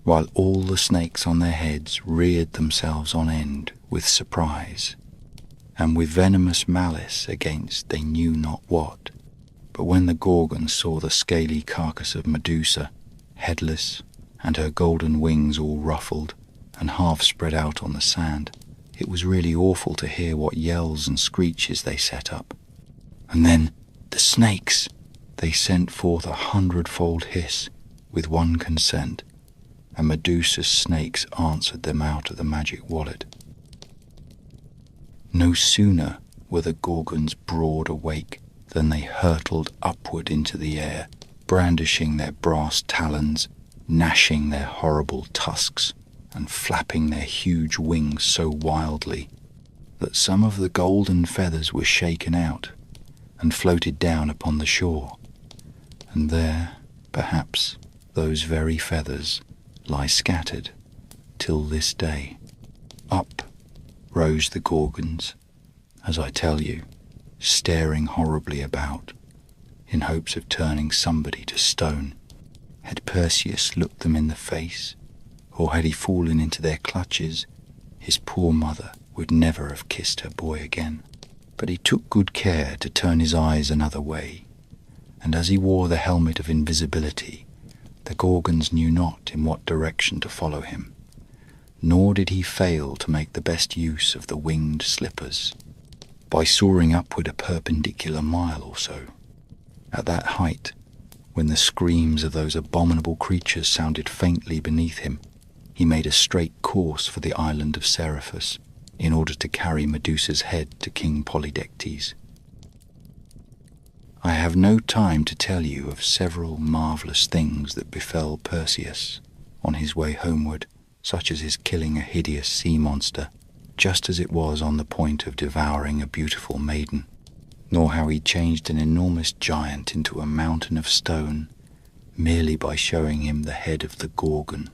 while all the snakes on their heads reared themselves on end with surprise, and with venomous malice against they knew not what. But when the Gorgon saw the scaly carcass of Medusa, headless, and her golden wings all ruffled and half spread out on the sand, it was really awful to hear what yells and screeches they set up. And then, the snakes! They sent forth 100-fold hiss with one consent, and Medusa's snakes answered them out of the magic wallet. No sooner were the Gorgons broad awake than they hurtled upward into the air, brandishing their brass talons, gnashing their horrible tusks, and flapping their huge wings so wildly that some of the golden feathers were shaken out and floated down upon the shore. And there, perhaps, those very feathers lie scattered till this day. Up rose the Gorgons, as I tell you, staring horribly about, in hopes of turning somebody to stone. Had Perseus looked them in the face, or had he fallen into their clutches, his poor mother would never have kissed her boy again. But he took good care to turn his eyes another way, and as he wore the helmet of invisibility, the Gorgons knew not in what direction to follow him, nor did he fail to make the best use of the winged slippers, by soaring upward a perpendicular mile or so. At that height, when the screams of those abominable creatures sounded faintly beneath him, he made a straight course for the island of Seriphus, in order to carry Medusa's head to King Polydectes. I have no time to tell you of several marvellous things that befell Perseus on his way homeward, such as his killing a hideous sea monster, just as it was on the point of devouring a beautiful maiden, nor how he changed an enormous giant into a mountain of stone, merely by showing him the head of the Gorgon.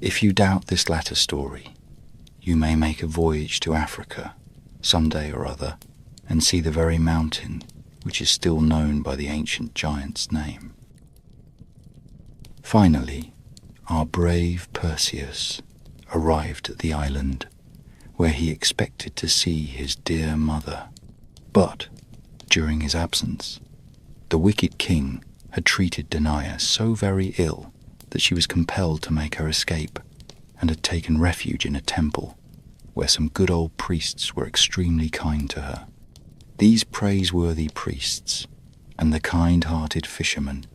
If you doubt this latter story, you may make a voyage to Africa some day or other, and see the very mountain which is still known by the ancient giant's name. Finally, our brave Perseus arrived at the island, where he expected to see his dear mother. But, during his absence, the wicked king had treated Danae so very ill that she was compelled to make her escape, and had taken refuge in a temple, where some good old priests were extremely kind to her. These praiseworthy priests, and the kind-hearted fisherman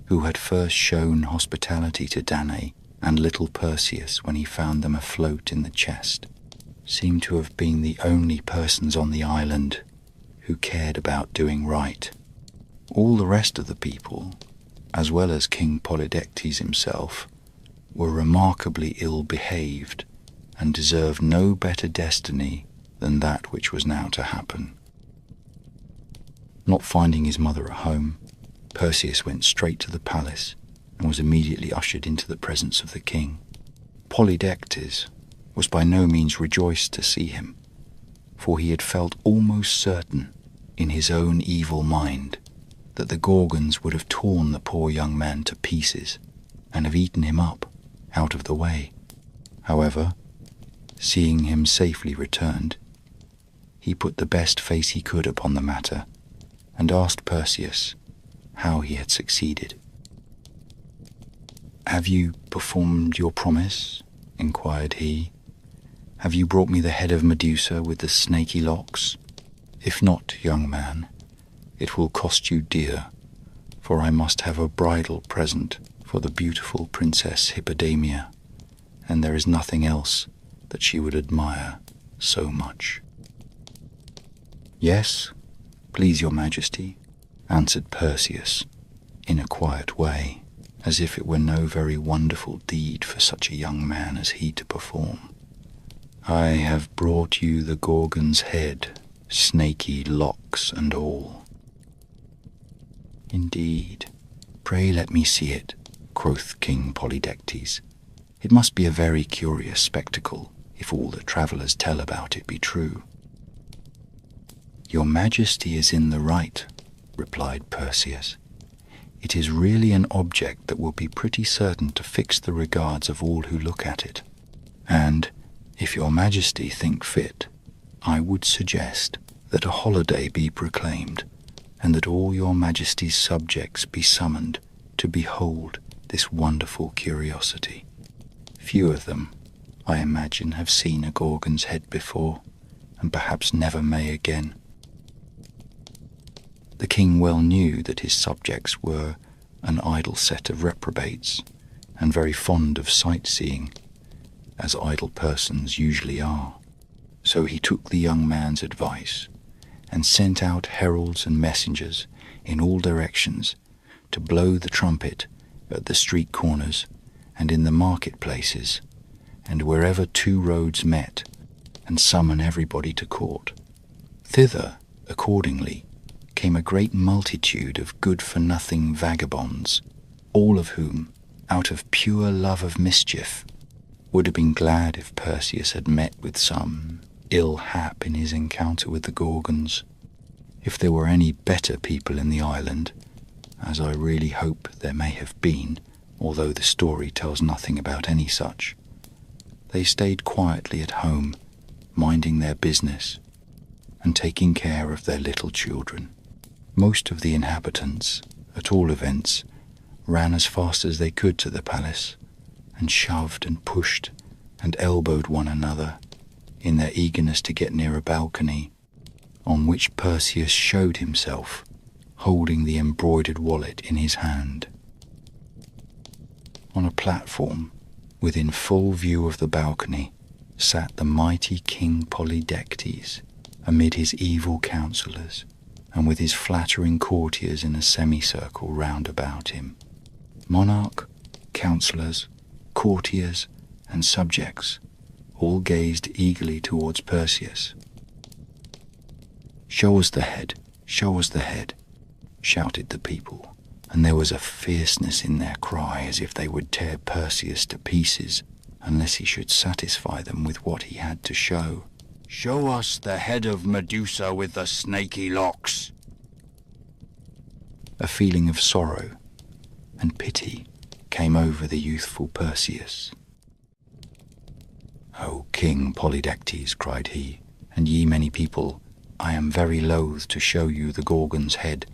who had first shown hospitality to Danae and little Perseus when he found them afloat in the chest, seemed to have been the only persons on the island who cared about doing right. All the rest of the people, as well as King Polydectes himself, were remarkably ill-behaved, and deserved no better destiny than that which was now to happen. Not finding his mother at home, Perseus went straight to the palace and was immediately ushered into the presence of the king. Polydectes was by no means rejoiced to see him, for he had felt almost certain in his own evil mind that the Gorgons would have torn the poor young man to pieces and have eaten him up out of the way. However, seeing him safely returned, he put the best face he could upon the matter and asked Perseus how he had succeeded. "Have you performed your promise?" inquired he. "Have you brought me the head of Medusa with the snaky locks? If not, young man, it will cost you dear, for I must have a bridal present for the beautiful Princess Hippodamia, and there is nothing else that she would admire so much." "Yes, please your majesty," answered Perseus in a quiet way, as if it were no very wonderful deed for such a young man as he to perform. "I have brought you the Gorgon's head, snaky locks and all." "Indeed, pray let me see it," quoth King Polydectes. "It must be a very curious spectacle, if all the travellers tell about it be true." "Your majesty is in the right," replied Perseus. "It is really an object that will be pretty certain to fix the regards of all who look at it. And, if your majesty think fit, I would suggest that a holiday be proclaimed, and that all your majesty's subjects be summoned to behold this wonderful curiosity. Few of them, I imagine, have seen a Gorgon's head before, and perhaps never may again." The king well knew that his subjects were an idle set of reprobates, and very fond of sightseeing, as idle persons usually are. So he took the young man's advice, and sent out heralds and messengers in all directions to blow the trumpet at the street corners and in the marketplaces and wherever two roads met, and summon everybody to court. Thither, accordingly, came a great multitude of good-for-nothing vagabonds, all of whom, out of pure love of mischief, would have been glad if Perseus had met with some ill hap in his encounter with the Gorgons. If there were any better people in the island, as I really hope there may have been, although the story tells nothing about any such, they stayed quietly at home, minding their business and taking care of their little children. Most of the inhabitants, at all events, ran as fast as they could to the palace and shoved and pushed and elbowed one another in their eagerness to get near a balcony on which Perseus showed himself, holding the embroidered wallet in his hand. On a platform, within full view of the balcony, sat the mighty King Polydectes amid his evil counsellors, and with his flattering courtiers in a semicircle round about him. Monarch, counsellors, courtiers, and subjects all gazed eagerly towards Perseus. "Show us the head, show us the head," shouted the people, and there was a fierceness in their cry as if they would tear Perseus to pieces unless he should satisfy them with what he had to show. "Show us the head of Medusa with the snaky locks." A feeling of sorrow and pity came over the youthful Perseus. "O King Polydectes," cried he, "and ye many people, I am very loath to show you the Gorgon's head."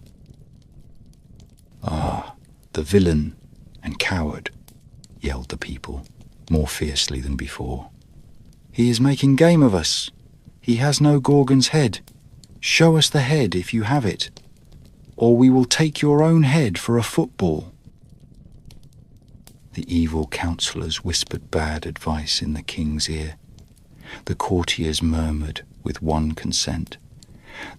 "Ah, the villain and coward," yelled the people, more fiercely than before. "He is making game of us. He has no Gorgon's head. Show us the head if you have it, or we will take your own head for a football." The evil counsellors whispered bad advice in the king's ear. The courtiers murmured with one consent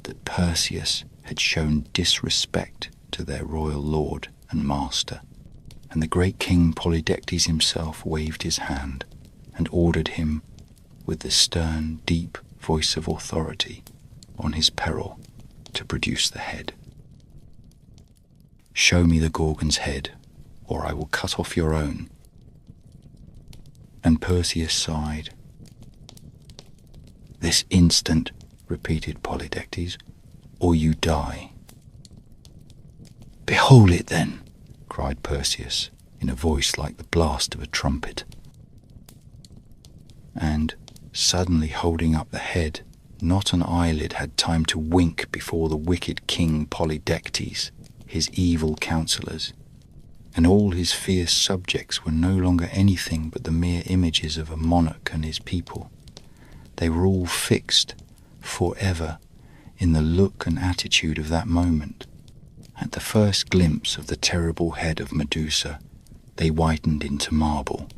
that Perseus had shown disrespect to their royal lord and master, and the great King Polydectes himself waved his hand and ordered him, with the stern, deep voice of authority, on his peril, to produce the head. "Show me the Gorgon's head, or I will cut off your own." And Perseus sighed. "This instant," repeated Polydectes, "or you die." "Behold it then," cried Perseus, in a voice like the blast of a trumpet. And, suddenly holding up the head, not an eyelid had time to wink before the wicked King Polydectes, his evil counsellors, and all his fierce subjects were no longer anything but the mere images of a monarch and his people. They were all fixed, forever, in the look and attitude of that moment. At the first glimpse of the terrible head of Medusa, they whitened into marble,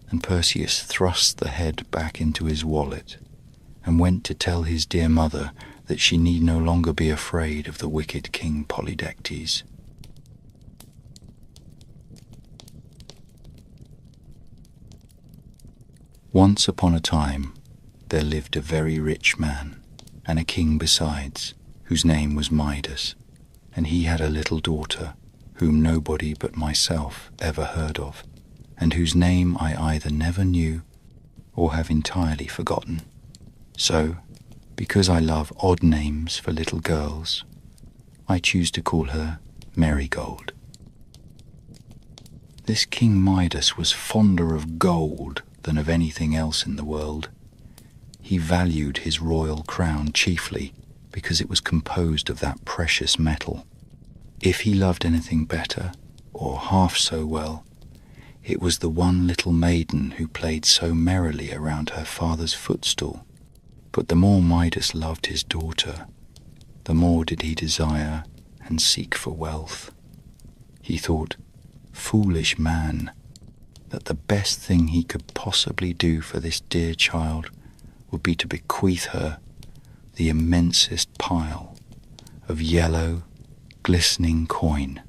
and Perseus thrust the head back into his wallet and went to tell his dear mother that she need no longer be afraid of the wicked King Polydectes. Once upon a time, there lived a very rich man, and a king besides, whose name was Midas, and he had a little daughter, whom nobody but myself ever heard of, and whose name I either never knew or have entirely forgotten. So, because I love odd names for little girls, I choose to call her Marigold. This King Midas was fonder of gold than of anything else in the world. He valued his royal crown chiefly because it was composed of that precious metal. If he loved anything better, or half so well, it was the one little maiden who played so merrily around her father's footstool. But the more Midas loved his daughter, the more did he desire and seek for wealth. He thought, foolish man, that the best thing he could possibly do for this dear child would be to bequeath her, the immensest pile of yellow, glistening coin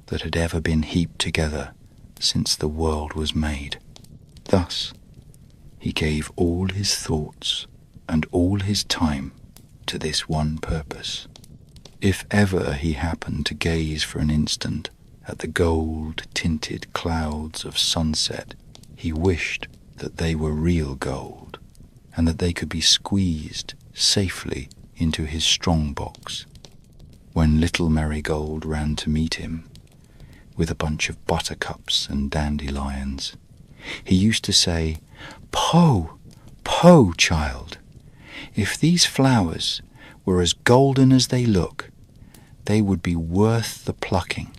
that had ever been heaped together since the world was made. Thus, he gave all his thoughts and all his time to this one purpose. If ever he happened to gaze for an instant at the gold-tinted clouds of sunset, he wished that they were real gold, and that they could be squeezed safely into his strong-box. When little Marigold ran to meet him, with a bunch of buttercups and dandelions, he used to say, "Po, Po, child, if these flowers were as golden as they look, they would be worth the plucking."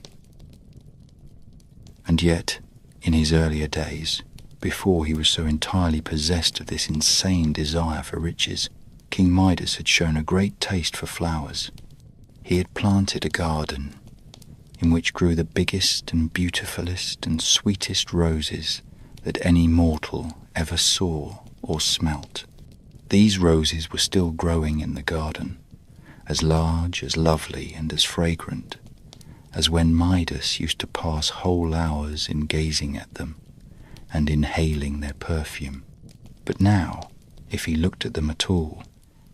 And yet, in his earlier days, before he was so entirely possessed of this insane desire for riches, King Midas had shown a great taste for flowers. He had planted a garden in which grew the biggest and beautifulest and sweetest roses that any mortal ever saw or smelt. These roses were still growing in the garden, as large, as lovely, and as fragrant as when Midas used to pass whole hours in gazing at them and inhaling their perfume. But now, if he looked at them at all,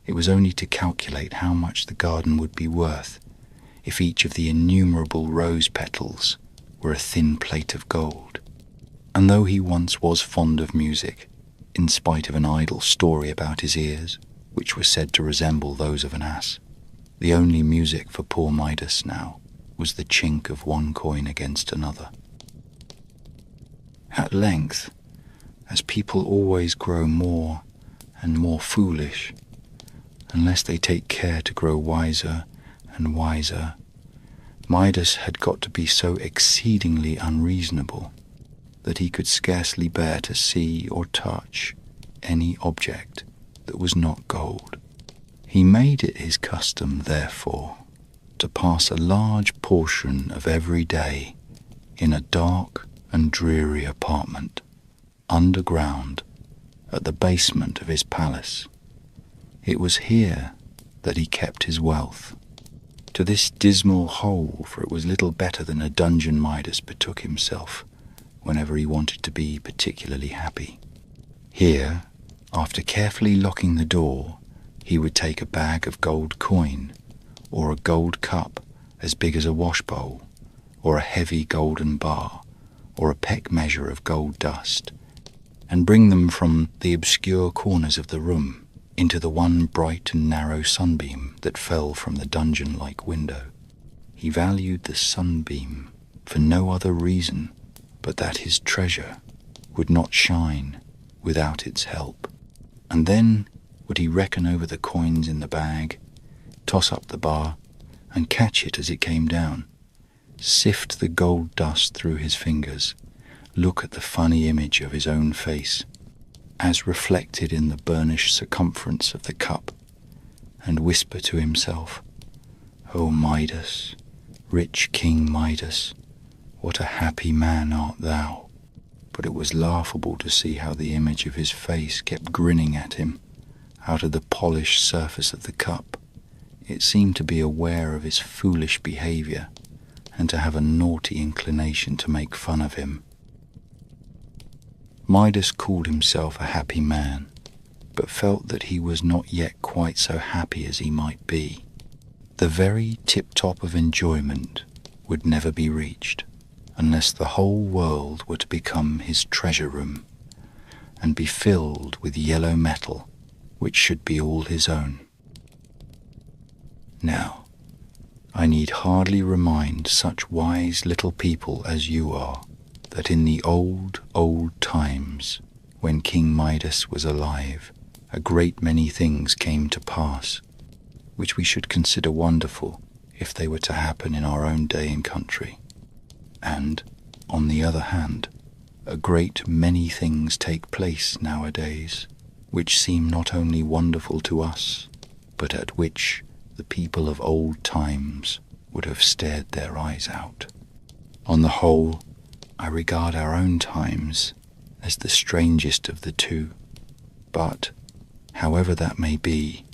it was only to calculate how much the garden would be worth if each of the innumerable rose petals were a thin plate of gold. And though he once was fond of music, in spite of an idle story about his ears, which was said to resemble those of an ass, the only music for poor Midas now was the chink of one coin against another. At length, as people always grow more and more foolish, unless they take care to grow wiser and wiser, Midas had got to be so exceedingly unreasonable that he could scarcely bear to see or touch any object that was not gold. He made it his custom, therefore, to pass a large portion of every day in a dark and dreary apartment, underground, at the basement of his palace. It was here that he kept his wealth. To this dismal hole, for it was little better than a dungeon, Midas betook himself whenever he wanted to be particularly happy. Here, after carefully locking the door, he would take a bag of gold coin, or a gold cup as big as a washbowl, or a heavy golden bar, or a peck measure of gold dust, and bring them from the obscure corners of the room into the one bright and narrow sunbeam that fell from the dungeon-like window. He valued the sunbeam for no other reason but that his treasure would not shine without its help. And then would he reckon over the coins in the bag, toss up the bar, and catch it as it came down, sift the gold dust through his fingers, look at the funny image of his own face, as reflected in the burnished circumference of the cup, and whisper to himself, "O Midas, rich King Midas, what a happy man art thou!" But it was laughable to see how the image of his face kept grinning at him out of the polished surface of the cup. It seemed to be aware of his foolish behavior and to have a naughty inclination to make fun of him. Midas called himself a happy man, but felt that he was not yet quite so happy as he might be. The very tip-top of enjoyment would never be reached unless the whole world were to become his treasure room and be filled with yellow metal, which should be all his own. Now, I need hardly remind such wise little people as you are that in the old, old times, when King Midas was alive, a great many things came to pass, which we should consider wonderful if they were to happen in our own day and country. And, on the other hand, a great many things take place nowadays, which seem not only wonderful to us, but at which the people of old times would have stared their eyes out. On the whole, I regard our own times as the strangest of the two, but, however that may be,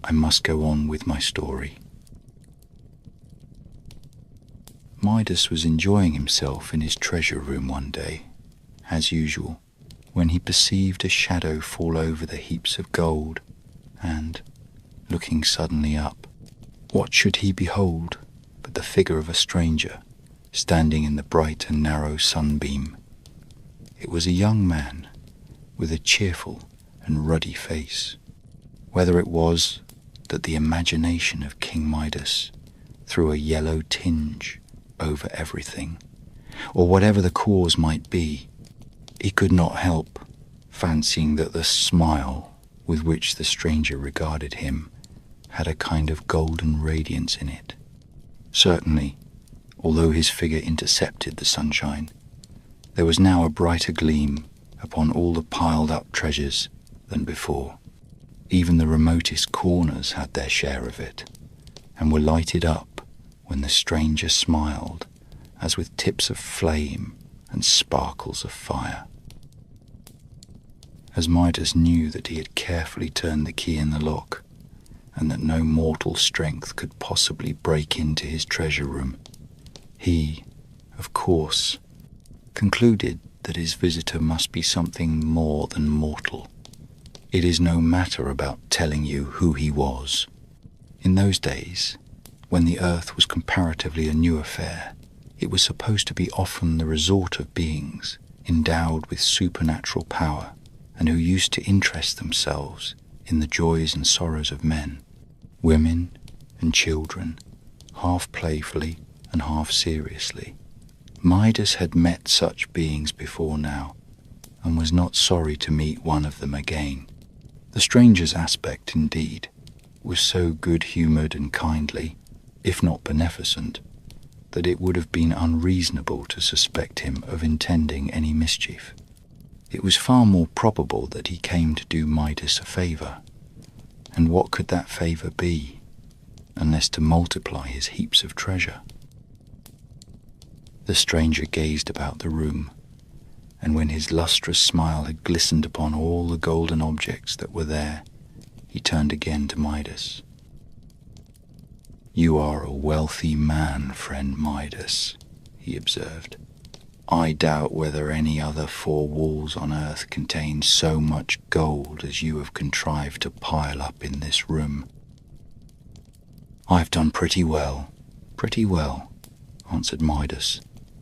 I must go on with my story. Midas was enjoying himself in his treasure room one day, as usual, when he perceived a shadow fall over the heaps of gold, and, looking suddenly up, what should he behold but the figure of a stranger standing in the bright and narrow sunbeam. It was a young man with a cheerful and ruddy face. Whether it was that the imagination of King Midas threw a yellow tinge over everything, or whatever the cause might be, he could not help fancying that the smile with which the stranger regarded him had a kind of golden radiance in it. Certainly, although his figure intercepted the sunshine, there was now a brighter gleam upon all the piled-up treasures than before. Even the remotest corners had their share of it, and were lighted up when the stranger smiled, as with tips of flame and sparkles of fire. As Midas knew that he had carefully turned the key in the lock, and that no mortal strength could possibly break into his treasure room, he, of course, concluded that his visitor must be something more than mortal. It is no matter about telling you who he was. In those days, when the earth was comparatively a new affair, it was supposed to be often the resort of beings endowed with supernatural power, and who used to interest themselves in the joys and sorrows of men, women, and children, half playfully and half seriously. Midas had met such beings before now, and was not sorry to meet one of them again. The stranger's aspect, indeed, was so good-humoured and kindly, if not beneficent, that it would have been unreasonable to suspect him of intending any mischief. It was far more probable that he came to do Midas a favour, and what could that favour be, unless to multiply his heaps of treasure? The stranger gazed about the room, and when his lustrous smile had glistened upon all the golden objects that were there, he turned again to Midas. "You are a wealthy man, friend Midas," he observed. "I doubt whether any other four walls on earth contain so much gold as you have contrived to pile up in this room." "I've done pretty well," answered Midas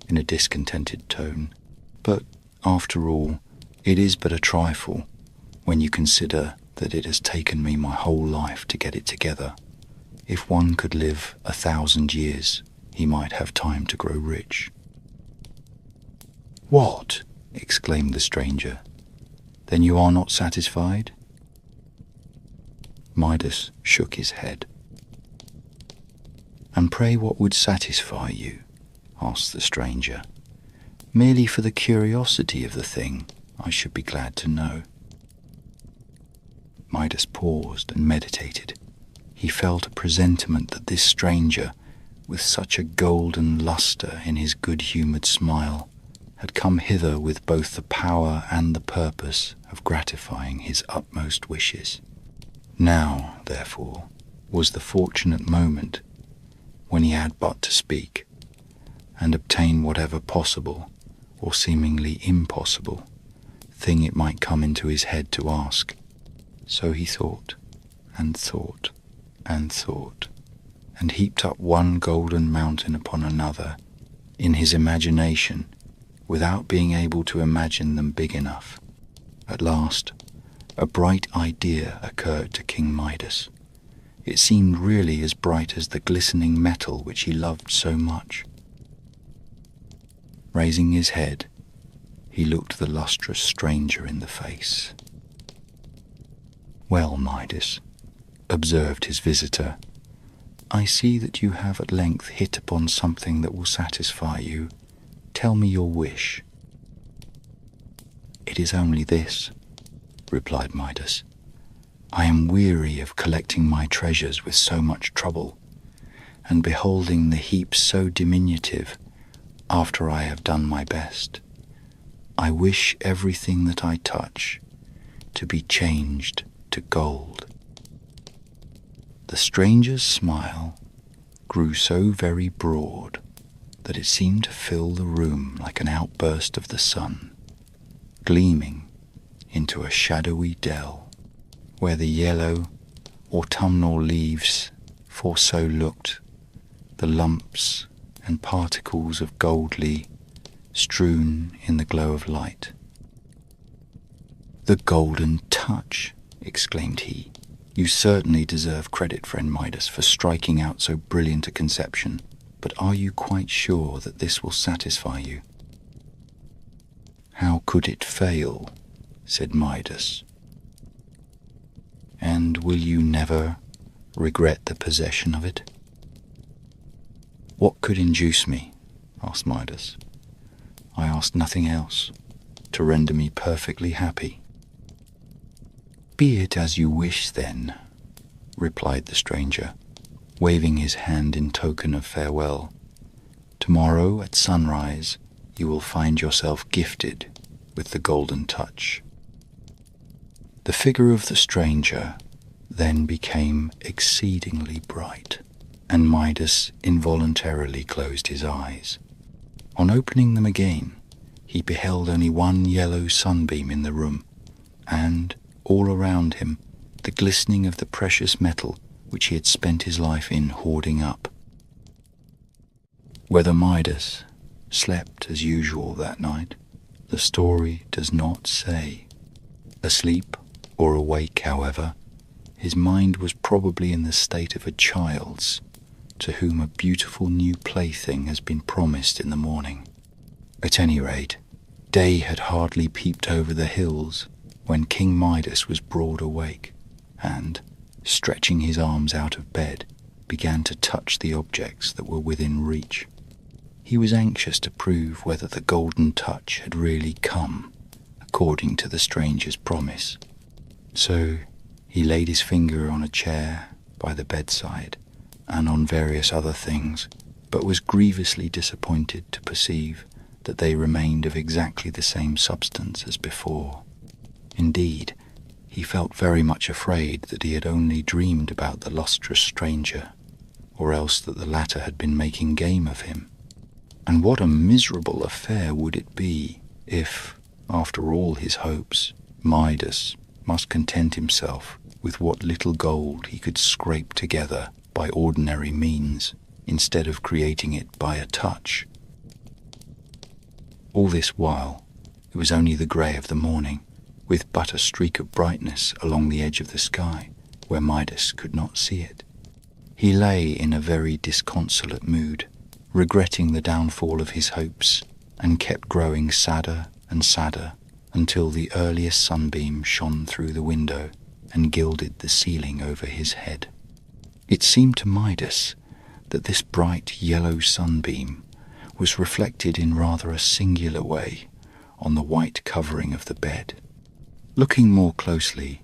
in a discontented tone. "But, after all, it is but a trifle when you consider that it has taken me my whole life to get it together. If one could live 1,000 years, he might have time to grow rich." "What?" exclaimed the stranger. "Then you are not satisfied?" Midas shook his head. "And pray what would satisfy you?" asked the stranger. "Merely for the curiosity of the thing, I should be glad to know." Midas paused and meditated. He felt a presentiment that this stranger, with such a golden lustre in his good-humoured smile, had come hither with both the power and the purpose of gratifying his utmost wishes. Now, therefore, was the fortunate moment when he had but to speak, and obtain whatever possible, or seemingly impossible, thing it might come into his head to ask. So he thought, and thought, and thought, and heaped up one golden mountain upon another in his imagination, without being able to imagine them big enough. At last, a bright idea occurred to King Midas. It seemed really as bright as the glistening metal which he loved so much. Raising his head, he looked the lustrous stranger in the face. "Well, Midas," observed his visitor, "I see that you have at length hit upon something that will satisfy you. Tell me your wish." "It is only this," replied Midas. "I am weary of collecting my treasures with so much trouble, and beholding the heaps so diminutive after I have done my best. I wish everything that I touch to be changed to gold." The stranger's smile grew so very broad that it seemed to fill the room like an outburst of the sun, gleaming into a shadowy dell, where the yellow autumnal leaves for so looked, the lumps and particles of goldly strewn in the glow of light. "The golden touch!" exclaimed he. "You certainly deserve credit, friend Midas, for striking out so brilliant a conception, but are you quite sure that this will satisfy you?" "How could it fail?" said Midas. "And will you never regret the possession of it?" "What could induce me?" asked Midas. "I ask nothing else to render me perfectly happy." "Be it as you wish, then," replied the stranger, waving his hand in token of farewell. "Tomorrow at sunrise you will find yourself gifted with the golden touch." The figure of the stranger then became exceedingly bright, and Midas involuntarily closed his eyes. On opening them again, he beheld only one yellow sunbeam in the room, and all around him the glistening of the precious metal which he had spent his life in hoarding up. Whether Midas slept as usual that night, the story does not say. Asleep or awake, however, his mind was probably in the state of a child's, to whom a beautiful new plaything has been promised in the morning. At any rate, day had hardly peeped over the hills when King Midas was broad awake, and, stretching his arms out of bed, began to touch the objects that were within reach. He was anxious to prove whether the golden touch had really come, according to the stranger's promise. So he laid his finger on a chair by the bedside, and on various other things, but was grievously disappointed to perceive that they remained of exactly the same substance as before. Indeed, he felt very much afraid that he had only dreamed about the lustrous stranger, or else that the latter had been making game of him. And what a miserable affair would it be if, after all his hopes, Midas must content himself with what little gold he could scrape together by ordinary means, instead of creating it by a touch. All this while, it was only the grey of the morning, with but a streak of brightness along the edge of the sky, where Midas could not see it. He lay in a very disconsolate mood, regretting the downfall of his hopes, and kept growing sadder and sadder until the earliest sunbeam shone through the window and gilded the ceiling over his head. It seemed to Midas that this bright yellow sunbeam was reflected in rather a singular way on the white covering of the bed. Looking more closely,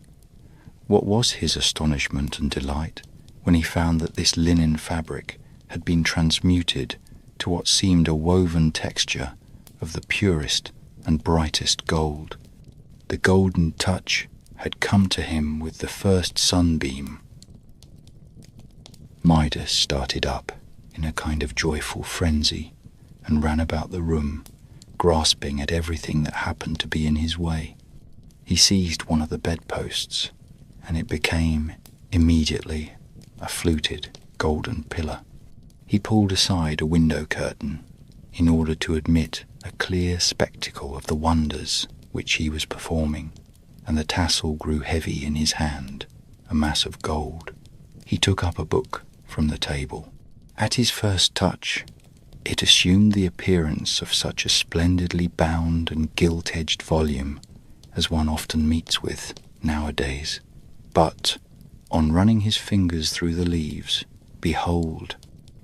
what was his astonishment and delight when he found that this linen fabric had been transmuted to what seemed a woven texture of the purest and brightest gold. The golden touch had come to him with the first sunbeam. Midas started up in a kind of joyful frenzy and ran about the room, grasping at everything that happened to be in his way. He seized one of the bedposts, and it became immediately a fluted golden pillar. He pulled aside a window curtain in order to admit a clear spectacle of the wonders which he was performing, and the tassel grew heavy in his hand, a mass of gold. He took up a book from the table. At his first touch, it assumed the appearance of such a splendidly bound and gilt-edged volume as one often meets with nowadays. But, on running his fingers through the leaves, behold,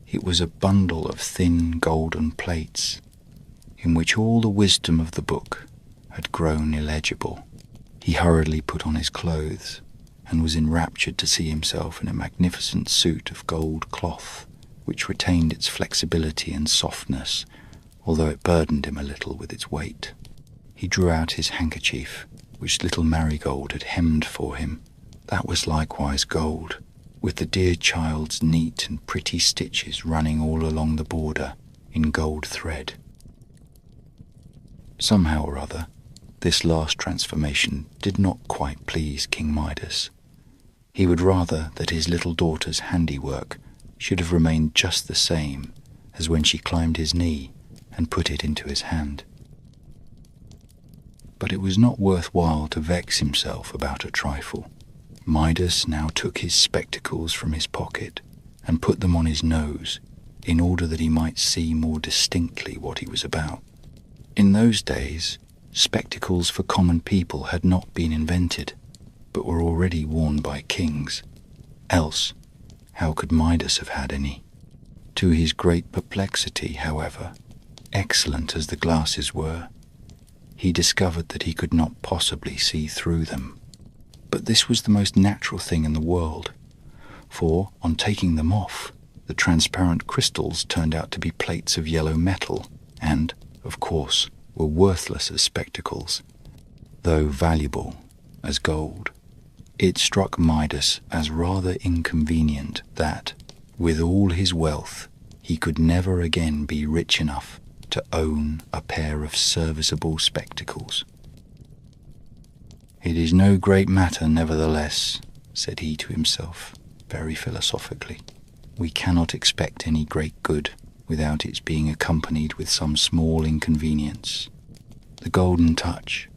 it was a bundle of thin golden plates, in which all the wisdom of the book had grown illegible. He hurriedly put on his clothes, and was enraptured to see himself in a magnificent suit of gold cloth, which retained its flexibility and softness, although it burdened him a little with its weight. He drew out his handkerchief, which little Marigold had hemmed for him. That was likewise gold, with the dear child's neat and pretty stitches running all along the border in gold thread. Somehow or other, this last transformation did not quite please King Midas. He would rather that his little daughter's handiwork should have remained just the same as when she climbed his knee and put it into his hand. But it was not worthwhile to vex himself about a trifle. Midas now took his spectacles from his pocket and put them on his nose in order that he might see more distinctly what he was about. In those days, spectacles for common people had not been invented, but were already worn by kings. Else, how could Midas have had any? To his great perplexity, however, excellent as the glasses were, he discovered that he could not possibly see through them. But this was the most natural thing in the world, for on taking them off, the transparent crystals turned out to be plates of yellow metal and, of course, were worthless as spectacles, though valuable as gold. It struck Midas as rather inconvenient that, with all his wealth, he could never again be rich enough to own a pair of serviceable spectacles. "It is no great matter, nevertheless," said he to himself, very philosophically. "We cannot expect any great good without its being accompanied with some small inconvenience. The golden touch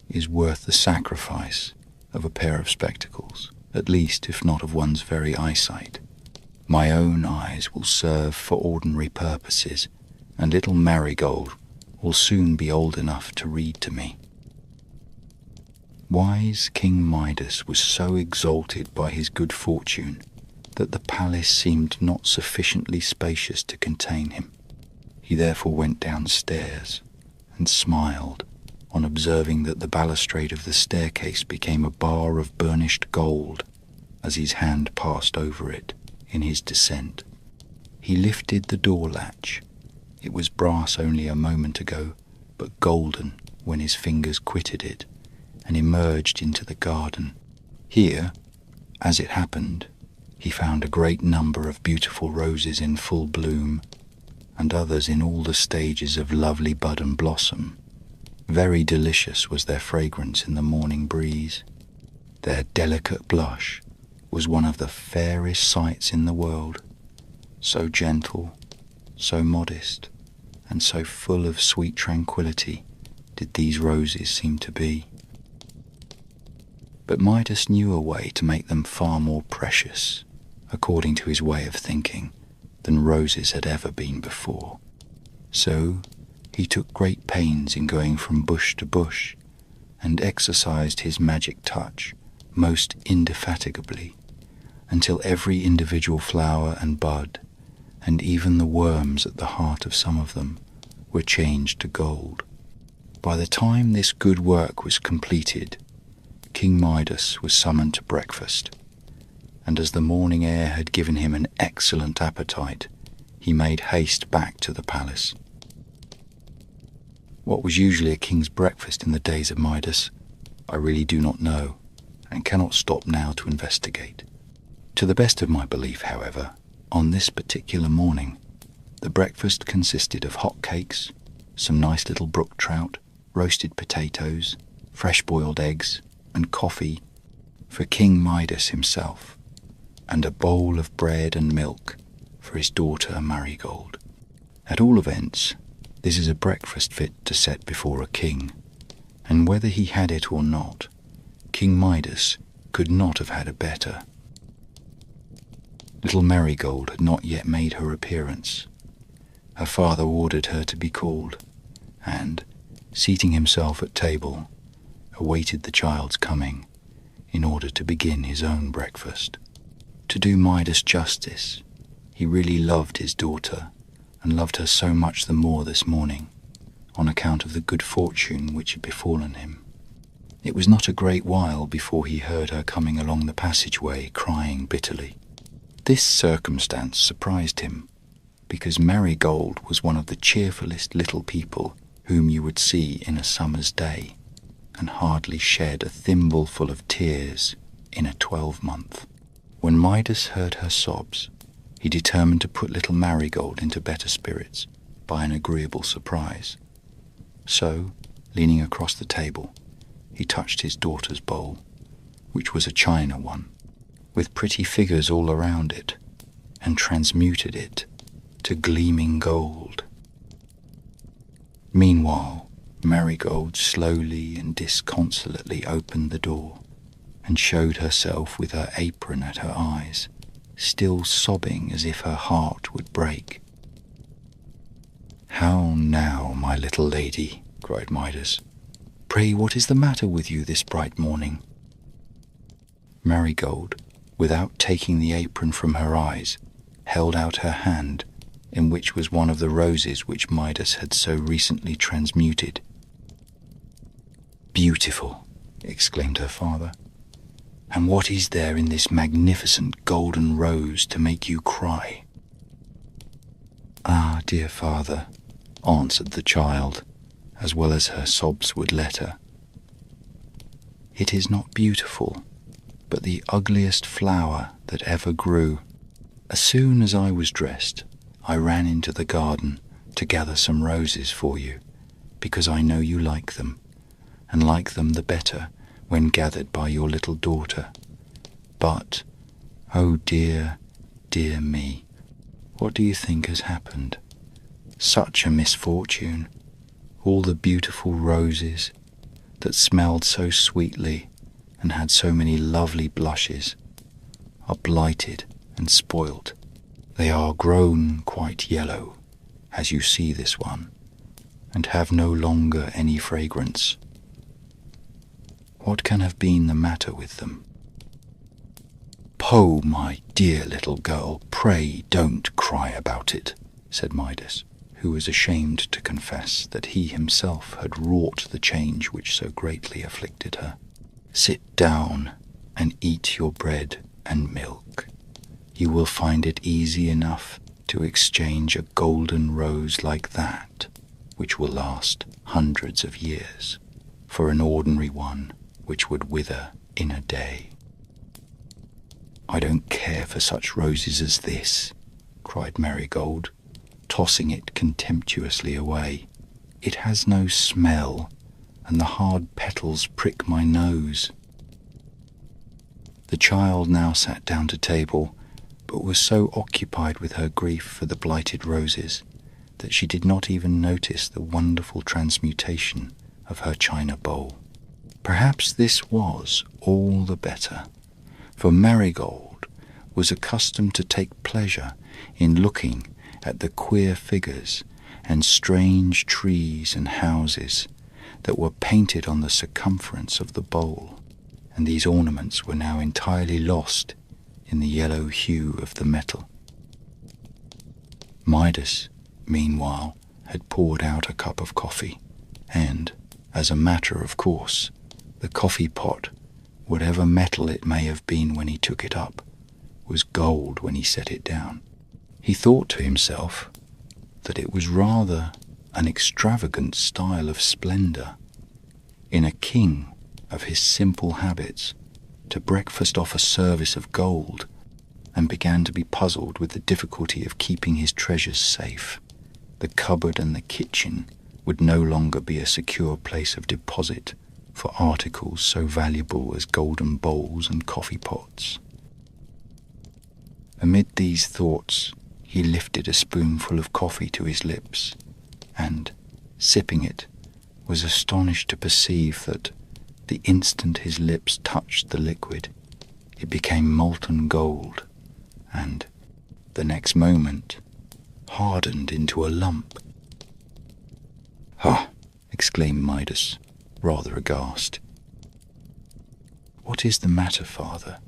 is worth the sacrifice of a pair of spectacles, at least if not of one's very eyesight. My own eyes will serve for ordinary purposes, and little Marigold will soon be old enough to read to me." Wise King Midas was so exalted by his good fortune that the palace seemed not sufficiently spacious to contain him. He therefore went downstairs and smiled on observing that the balustrade of the staircase became a bar of burnished gold as his hand passed over it in his descent. He lifted the door latch. It was brass only a moment ago, but golden when his fingers quitted it, and emerged into the garden. Here, as it happened, he found a great number of beautiful roses in full bloom, and others in all the stages of lovely bud and blossom. Very delicious was their fragrance in the morning breeze. Their delicate blush was one of the fairest sights in the world, so gentle, so modest, and so full of sweet tranquillity did these roses seem to be. But Midas knew a way to make them far more precious, according to his way of thinking, than roses had ever been before. So he took great pains in going from bush to bush, and exercised his magic touch most indefatigably, until every individual flower and bud, and even the worms at the heart of some of them, were changed to gold. By the time this good work was completed, King Midas was summoned to breakfast, and as the morning air had given him an excellent appetite, he made haste back to the palace. What was usually a king's breakfast in the days of Midas, I really do not know, and cannot stop now to investigate. To the best of my belief, however, on this particular morning, the breakfast consisted of hot cakes, some nice little brook trout, roasted potatoes, fresh boiled eggs, and coffee for King Midas himself, and a bowl of bread and milk for his daughter Marigold. At all events, this is a breakfast fit to set before a king, and whether he had it or not, King Midas could not have had a better. Little Marigold had not yet made her appearance. Her father ordered her to be called, and, seating himself at table, awaited the child's coming in order to begin his own breakfast. To do Midas justice, he really loved his daughter, and loved her so much the more this morning, on account of the good fortune which had befallen him. It was not a great while before he heard her coming along the passageway crying bitterly. This circumstance surprised him, because Marigold was one of the cheerfullest little people whom you would see in a summer's day, and hardly shed a thimbleful of tears in a 12-month. When Midas heard her sobs, he determined to put little Marigold into better spirits by an agreeable surprise. So, leaning across the table, he touched his daughter's bowl, which was a china one, with pretty figures all around it, and transmuted it to gleaming gold. Meanwhile, Marigold slowly and disconsolately opened the door and showed herself with her apron at her eyes, still sobbing as if her heart would break. "How now, my little lady?" cried Midas. "Pray, what is the matter with you this bright morning?" Marigold, without taking the apron from her eyes, held out her hand, in which was one of the roses which Midas had so recently transmuted. "Beautiful!" exclaimed her father. "And what is there in this magnificent golden rose to make you cry?" "Ah, dear father," answered the child, as well as her sobs would let her, "it is not beautiful, but the ugliest flower that ever grew. As soon as I was dressed, I ran into the garden to gather some roses for you, because I know you like them, and like them the better when gathered by your little daughter. But, oh dear, dear me, what do you think has happened? Such a misfortune! All the beautiful roses that smelled so sweetly and had so many lovely blushes are blighted and spoilt. They are grown quite yellow, as you see this one, and have no longer any fragrance. What can have been the matter with them?" "Poh, my dear little girl, pray don't cry about it," said Midas, who was ashamed to confess that he himself had wrought the change which so greatly afflicted her. "Sit down and eat your bread and milk. You will find it easy enough to exchange a golden rose like that, which will last hundreds of years, for an ordinary one which would wither in a day." "I don't care for such roses as this," cried Marigold, tossing it contemptuously away. "It has no smell, and the hard petals prick my nose." The child now sat down to table, but was so occupied with her grief for the blighted roses that she did not even notice the wonderful transmutation of her china bowl. Perhaps this was all the better, for Marigold was accustomed to take pleasure in looking at the queer figures and strange trees and houses that were painted on the circumference of the bowl, and these ornaments were now entirely lost in the yellow hue of the metal. Midas, meanwhile, had poured out a cup of coffee, and, as a matter of course, the coffee pot, whatever metal it may have been when he took it up, was gold when he set it down. He thought to himself that it was rather an extravagant style of splendor in a king of his simple habits to breakfast off a service of gold, and began to be puzzled with the difficulty of keeping his treasures safe. The cupboard and the kitchen would no longer be a secure place of deposit for articles so valuable as golden bowls and coffee pots. Amid these thoughts, he lifted a spoonful of coffee to his lips, and, sipping it, was astonished to perceive that, the instant his lips touched the liquid, it became molten gold, and, the next moment, hardened into a lump. "Ha!" exclaimed Midas, rather aghast. "What is the matter, father?"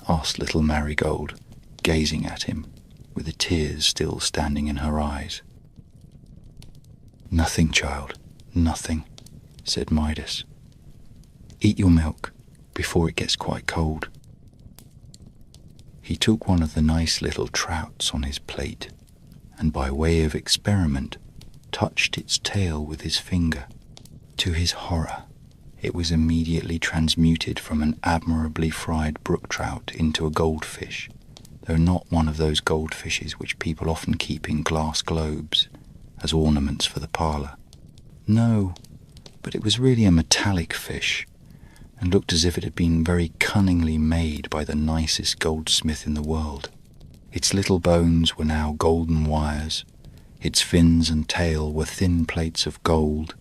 asked little Marigold, gazing at him, with the tears still standing in her eyes. "Nothing, child, nothing," said Midas. "Eat your milk before it gets quite cold." He took one of the nice little trouts on his plate, and by way of experiment touched its tail with his finger. To his horror, it was immediately transmuted from an admirably fried brook trout into a goldfish, though not one of those goldfishes which people often keep in glass globes as ornaments for the parlour. No, but it was really a metallic fish, and looked as if it had been very cunningly made by the nicest goldsmith in the world. Its little bones were now golden wires, its fins and tail were thin plates of gold,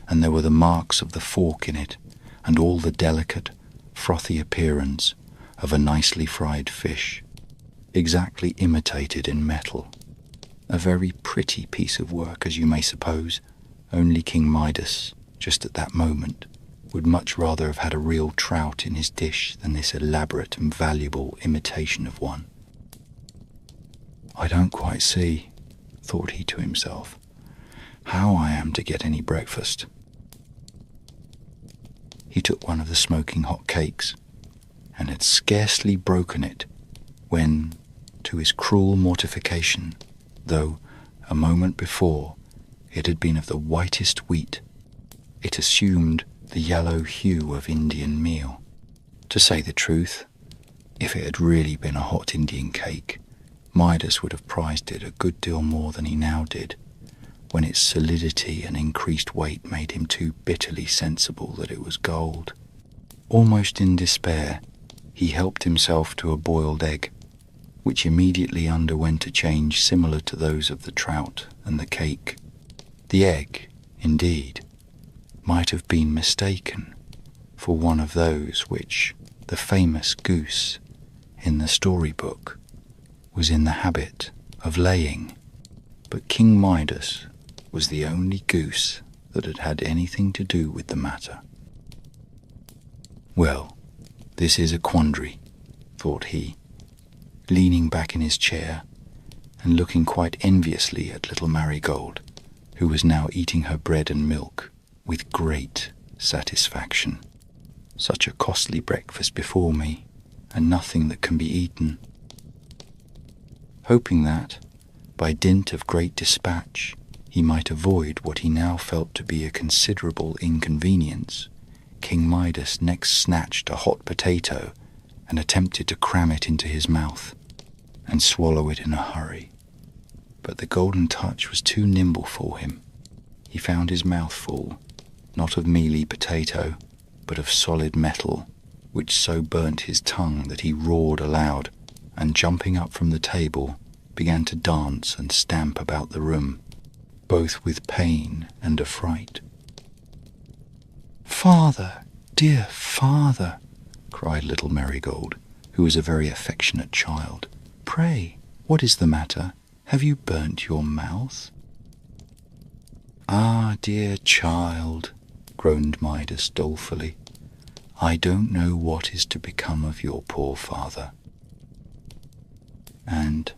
and there were the marks of the fork in it, and all the delicate, frothy appearance of a nicely fried fish, exactly imitated in metal. A very pretty piece of work, as you may suppose, only King Midas, just at that moment, would much rather have had a real trout in his dish than this elaborate and valuable imitation of one. "I don't quite see," thought he to himself, "how I am to get any breakfast." He took one of the smoking hot cakes, and had scarcely broken it when, to his cruel mortification, though a moment before it had been of the whitest wheat, it assumed the yellow hue of Indian meal. To say the truth, if it had really been a hot Indian cake, Midas would have prized it a good deal more than he now did, when its solidity and increased weight made him too bitterly sensible that it was gold. Almost in despair, he helped himself to a boiled egg, which immediately underwent a change similar to those of the trout and the cake. The egg, indeed, might have been mistaken for one of those which the famous goose in the storybook was in the habit of laying, but King Midas was the only goose that had had anything to do with the matter. "Well, this is a quandary," thought he, leaning back in his chair and looking quite enviously at little Marigold, who was now eating her bread and milk with great satisfaction. "Such a costly breakfast before me, and nothing that can be eaten." Hoping that, by dint of great dispatch, he might avoid what he now felt to be a considerable inconvenience, King Midas next snatched a hot potato and attempted to cram it into his mouth and swallow it in a hurry. But the golden touch was too nimble for him. He found his mouth full, not of mealy potato, but of solid metal, which so burnt his tongue that he roared aloud, and jumping up from the table, began to dance and stamp about the room, both with pain and affright. "Father, dear father," cried little Marigold, who was a very affectionate child, "pray, what is the matter? Have you burnt your mouth?" "Ah, dear child," groaned Midas dolefully, "I don't know what is to become of your poor father. And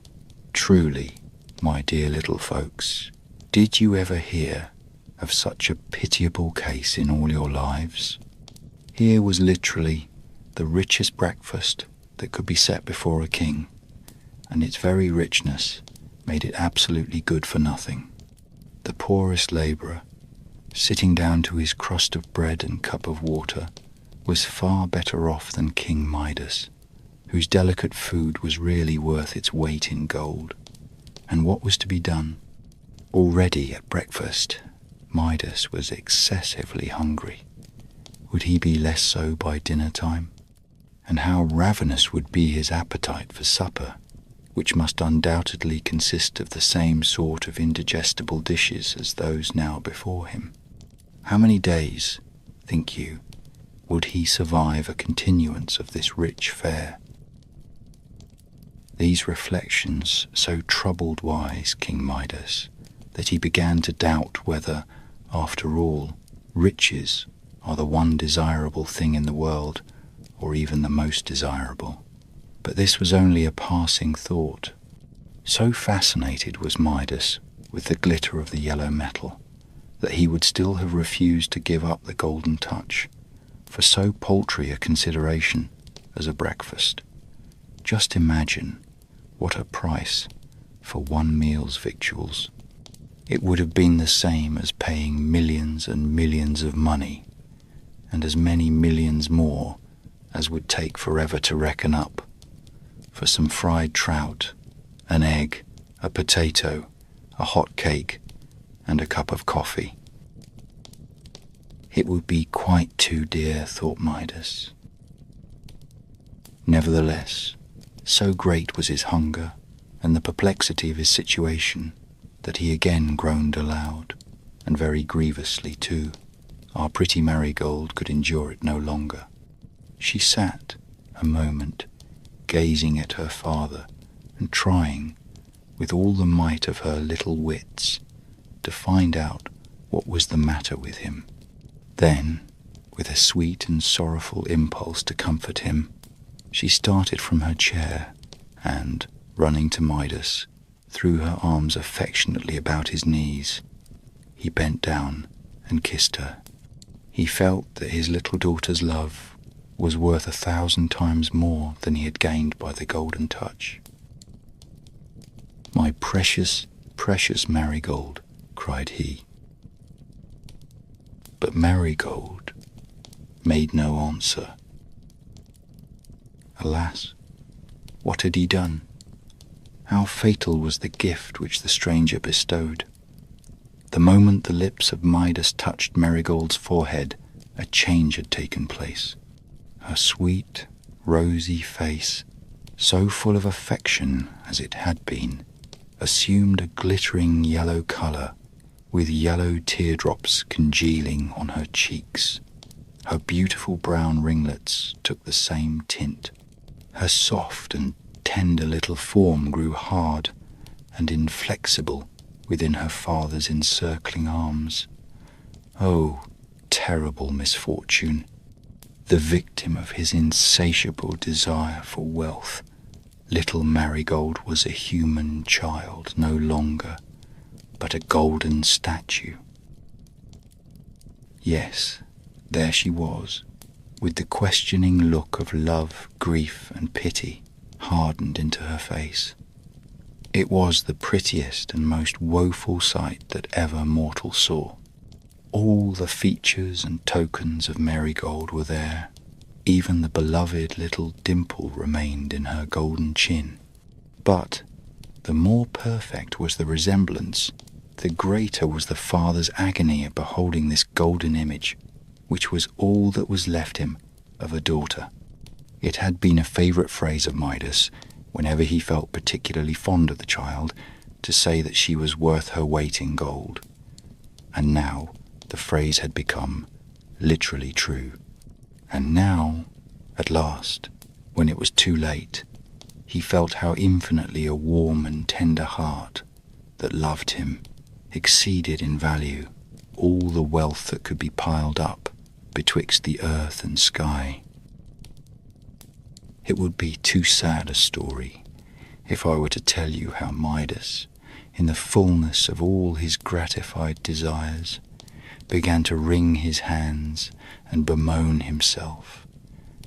truly, my dear little folks, did you ever hear of such a pitiable case in all your lives? Here was literally the richest breakfast that could be set before a king, and its very richness made it absolutely good for nothing. The poorest labourer, sitting down to his crust of bread and cup of water, was far better off than King Midas, whose delicate food was really worth its weight in gold. And what was to be done? Already at breakfast, Midas was excessively hungry. Would he be less so by dinner time? And how ravenous would be his appetite for supper, which must undoubtedly consist of the same sort of indigestible dishes as those now before him? How many days, think you, would he survive a continuance of this rich fare? These reflections so troubled wise King Midas that he began to doubt whether, after all, riches are the one desirable thing in the world, or even the most desirable. But this was only a passing thought. So fascinated was Midas with the glitter of the yellow metal that he would still have refused to give up the golden touch for so paltry a consideration as a breakfast. Just imagine what a price for one meal's victuals. It would have been the same as paying millions and millions of money and as many millions more as would take forever to reckon up, for some fried trout, an egg, a potato, a hot cake, and a cup of coffee. It would be quite too dear, thought Midas. Nevertheless, so great was his hunger and the perplexity of his situation that he again groaned aloud, and very grievously too. Our pretty Marigold could endure it no longer. She sat a moment, gazing at her father and trying, with all the might of her little wits, to find out what was the matter with him. Then, with a sweet and sorrowful impulse to comfort him, she started from her chair and, running to Midas, threw her arms affectionately about his knees. He bent down and kissed her. He felt that his little daughter's love was worth 1,000 times more than he had gained by the golden touch. "My precious, precious Marigold," cried he. But Marigold made no answer. Alas, what had he done? How fatal was the gift which the stranger bestowed! The moment the lips of Midas touched Marigold's forehead, a change had taken place. Her sweet, rosy face, so full of affection as it had been, assumed a glittering yellow colour, with yellow teardrops congealing on her cheeks. Her beautiful brown ringlets took the same tint. Her soft and tender little form grew hard and inflexible within her father's encircling arms. Oh, terrible misfortune! The victim of his insatiable desire for wealth, little Marigold was a human child no longer, but a golden statue. Yes, there she was, with the questioning look of love, grief, and pity hardened into her face. It was the prettiest and most woeful sight that ever mortal saw. All the features and tokens of Marigold were there. Even the beloved little dimple remained in her golden chin. But the more perfect was the resemblance, the greater was the father's agony at beholding this golden image, which was all that was left him of a daughter. It had been a favourite phrase of Midas, whenever he felt particularly fond of the child, to say that she was worth her weight in gold. And now the phrase had become literally true. And now, at last, when it was too late, he felt how infinitely a warm and tender heart that loved him exceeded in value all the wealth that could be piled up betwixt the earth and sky. It would be too sad a story if I were to tell you how Midas, in the fullness of all his gratified desires, began to wring his hands and bemoan himself,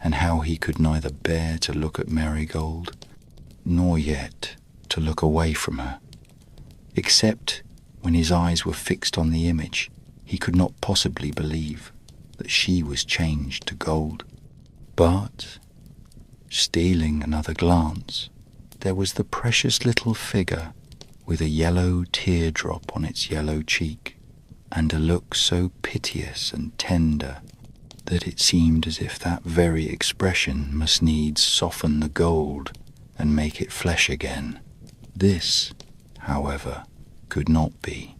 and how he could neither bear to look at Marigold, nor yet to look away from her. Except when his eyes were fixed on the image, he could not possibly believe that she was changed to gold. But, stealing another glance, there was the precious little figure with a yellow teardrop on its yellow cheek, and a look so piteous and tender that it seemed as if that very expression must needs soften the gold and make it flesh again. This, however, could not be.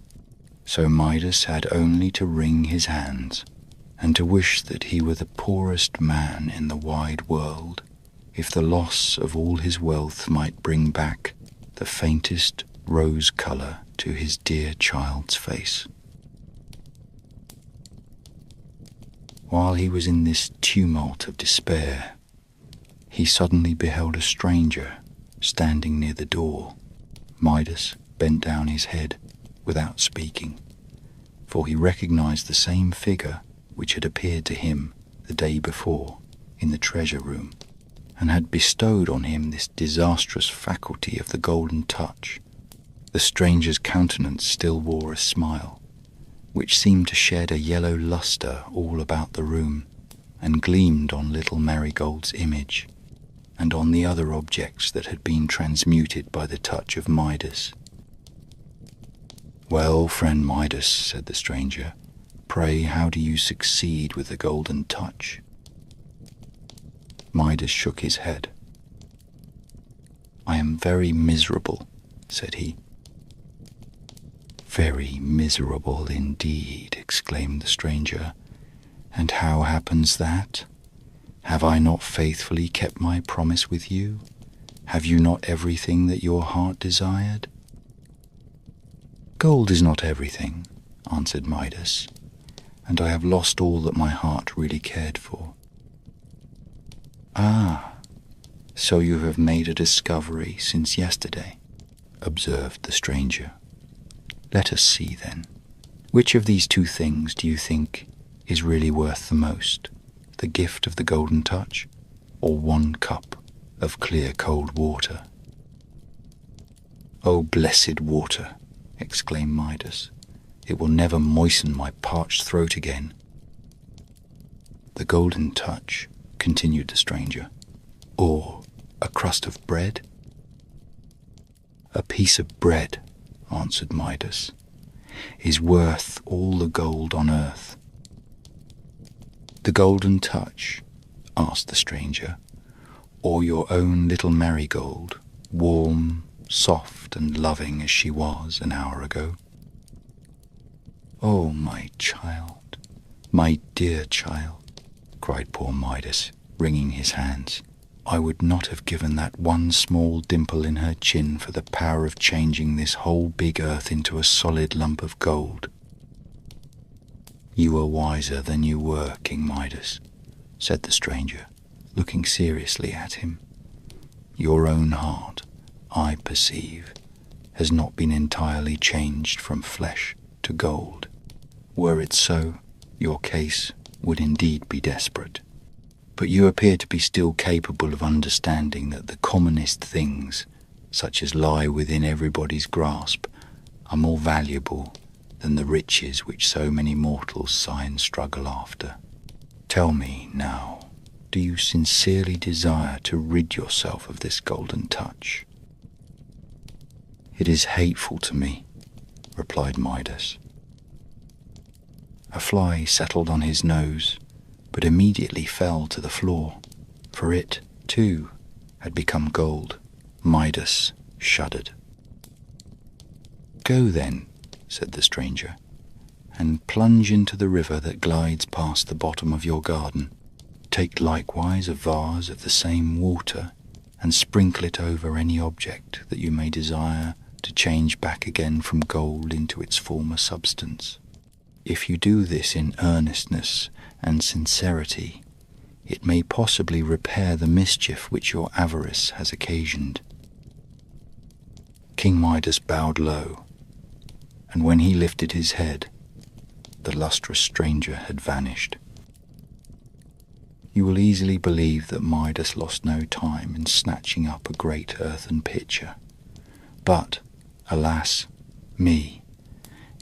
So Midas had only to wring his hands and to wish that he were the poorest man in the wide world, if the loss of all his wealth might bring back the faintest rose colour to his dear child's face. While he was in this tumult of despair, he suddenly beheld a stranger standing near the door. Midas bent down his head without speaking, for he recognized the same figure which had appeared to him the day before in the treasure room, and had bestowed on him this disastrous faculty of the golden touch. The stranger's countenance still wore a smile, which seemed to shed a yellow lustre all about the room, and gleamed on little Marigold's image, and on the other objects that had been transmuted by the touch of Midas. "Well, friend Midas," said the stranger, "pray how do you succeed with the golden touch?" Midas shook his head. "I am very miserable," said he. "Very miserable indeed," exclaimed the stranger. "And how happens that? Have I not faithfully kept my promise with you? Have you not everything that your heart desired?" "Gold is not everything," answered Midas, "and I have lost all that my heart really cared for." "Ah, so you have made a discovery since yesterday," observed the stranger. "Let us see, then. Which of these two things do you think is really worth the most, the gift of the golden touch, or 1 cup of clear cold water?" "Oh, blessed water!" exclaimed Midas. "It will never moisten my parched throat again." "The golden touch," continued the stranger, "or a crust of bread?" "A piece of bread," answered Midas, "is worth all the gold on earth." "The golden touch?" asked the stranger, "or your own little Marigold, warm, soft and loving as she was an hour ago?" "Oh, my child, my dear child," cried poor Midas, wringing his hands, "I would not have given that one small dimple in her chin for the power of changing this whole big earth into a solid lump of gold." "You are wiser than you were, King Midas," said the stranger, looking seriously at him. "Your own heart, I perceive, has not been entirely changed from flesh to gold. Were it so, your case would indeed be desperate. But you appear to be still capable of understanding that the commonest things, such as lie within everybody's grasp, are more valuable than the riches which so many mortals sigh and struggle after. Tell me, now, do you sincerely desire to rid yourself of this golden touch?" "It is hateful to me," replied Midas. A fly settled on his nose, but immediately fell to the floor, for it, too, had become gold. Midas shuddered. "Go then," said the stranger, "and plunge into the river that glides past the bottom of your garden. Take likewise a vase of the same water, and sprinkle it over any object that you may desire to change back again from gold into its former substance. If you do this in earnestness and sincerity, it may possibly repair the mischief which your avarice has occasioned." King Midas bowed low, and when he lifted his head, the lustrous stranger had vanished. You will easily believe that Midas lost no time in snatching up a great earthen pitcher. But, alas, me,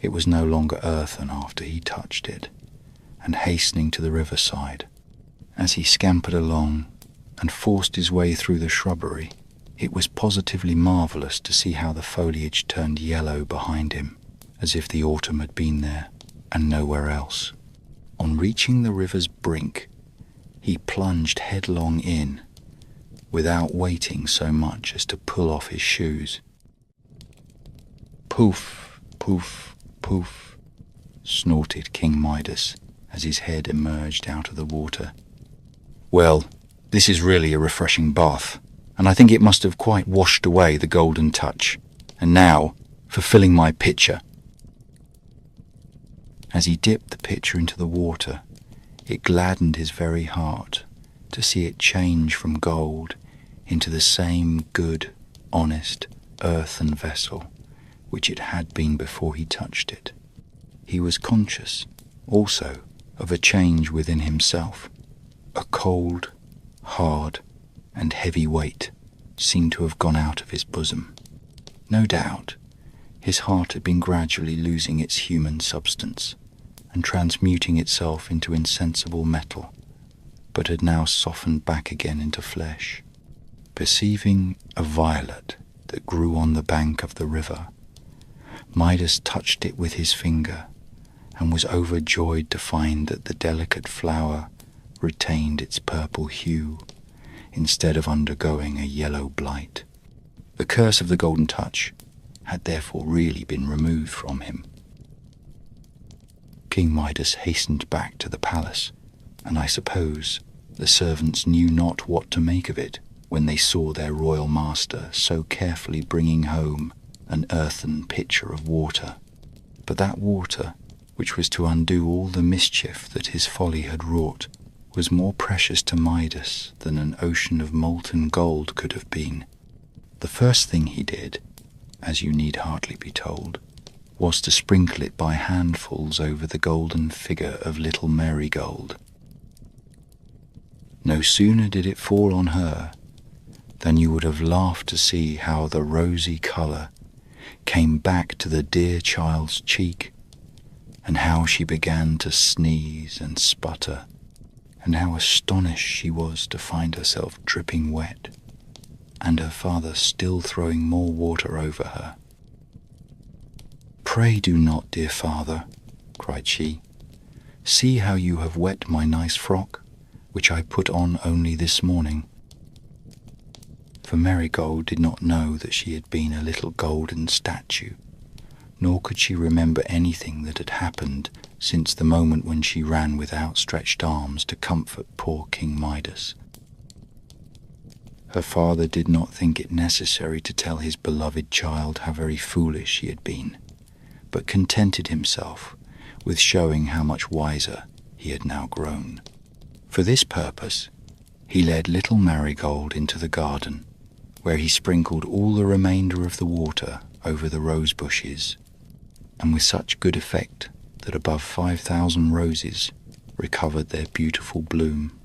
it was no longer earthen after he touched it, and hastening to the riverside, as he scampered along and forced his way through the shrubbery, it was positively marvellous to see how the foliage turned yellow behind him, as if the autumn had been there and nowhere else. On reaching the river's brink, he plunged headlong in, without waiting so much as to pull off his shoes. "Poof, poof, poof," snorted King Midas as his head emerged out of the water. "Well, this is really a refreshing bath, and I think it must have quite washed away the golden touch. And now, for filling my pitcher." As he dipped the pitcher into the water, it gladdened his very heart to see it change from gold into the same good, honest, earthen vessel which it had been before he touched it. He was conscious, also, of a change within himself. A cold, hard, and heavy weight seemed to have gone out of his bosom. No doubt, his heart had been gradually losing its human substance and transmuting itself into insensible metal, but had now softened back again into flesh. Perceiving a violet that grew on the bank of the river, Midas touched it with his finger and was overjoyed to find that the delicate flower retained its purple hue instead of undergoing a yellow blight. The curse of the golden touch had therefore really been removed from him. King Midas hastened back to the palace, and I suppose the servants knew not what to make of it when they saw their royal master so carefully bringing home an earthen pitcher of water. But that water, which was to undo all the mischief that his folly had wrought, was more precious to Midas than an ocean of molten gold could have been. The first thing he did, as you need hardly be told, was to sprinkle it by handfuls over the golden figure of little Marigold. No sooner did it fall on her than you would have laughed to see how the rosy colour came back to the dear child's cheek, and how she began to sneeze and sputter, and how astonished she was to find herself dripping wet, and her father still throwing more water over her. "Pray do not, dear father," cried she. "See how you have wet my nice frock, which I put on only this morning." For Marigold did not know that she had been a little golden statue, nor could she remember anything that had happened since the moment when she ran with outstretched arms to comfort poor King Midas. Her father did not think it necessary to tell his beloved child how very foolish she had been, but contented himself with showing how much wiser he had now grown. For this purpose, he led little Marigold into the garden, where he sprinkled all the remainder of the water over the rose bushes, and with such good effect that above 5,000 roses recovered their beautiful bloom.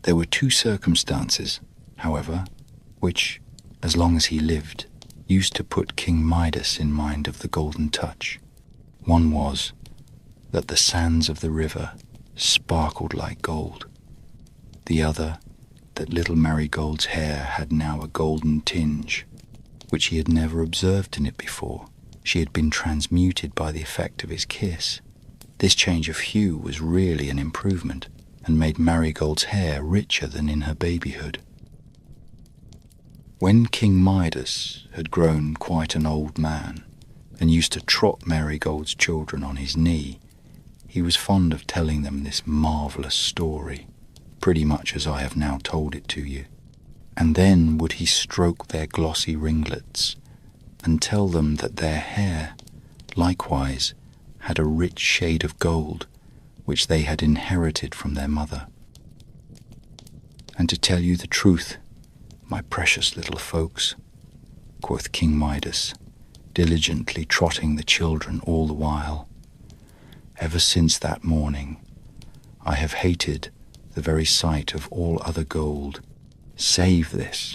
There were two circumstances, however, which, as long as he lived, used to put King Midas in mind of the golden touch. One was that the sands of the river sparkled like gold. The other, that little Marigold's hair had now a golden tinge, which he had never observed in it before. She had been transmuted by the effect of his kiss. This change of hue was really an improvement, and made Marigold's hair richer than in her babyhood. When King Midas had grown quite an old man, and used to trot Marigold's children on his knee, he was fond of telling them this marvellous story, pretty much as I have now told it to you. And then would he stroke their glossy ringlets, and tell them that their hair, likewise, had a rich shade of gold, which they had inherited from their mother. "And to tell you the truth, my precious little folks," quoth King Midas, diligently trotting the children all the while, "ever since that morning I have hated the very sight of all other gold, save this."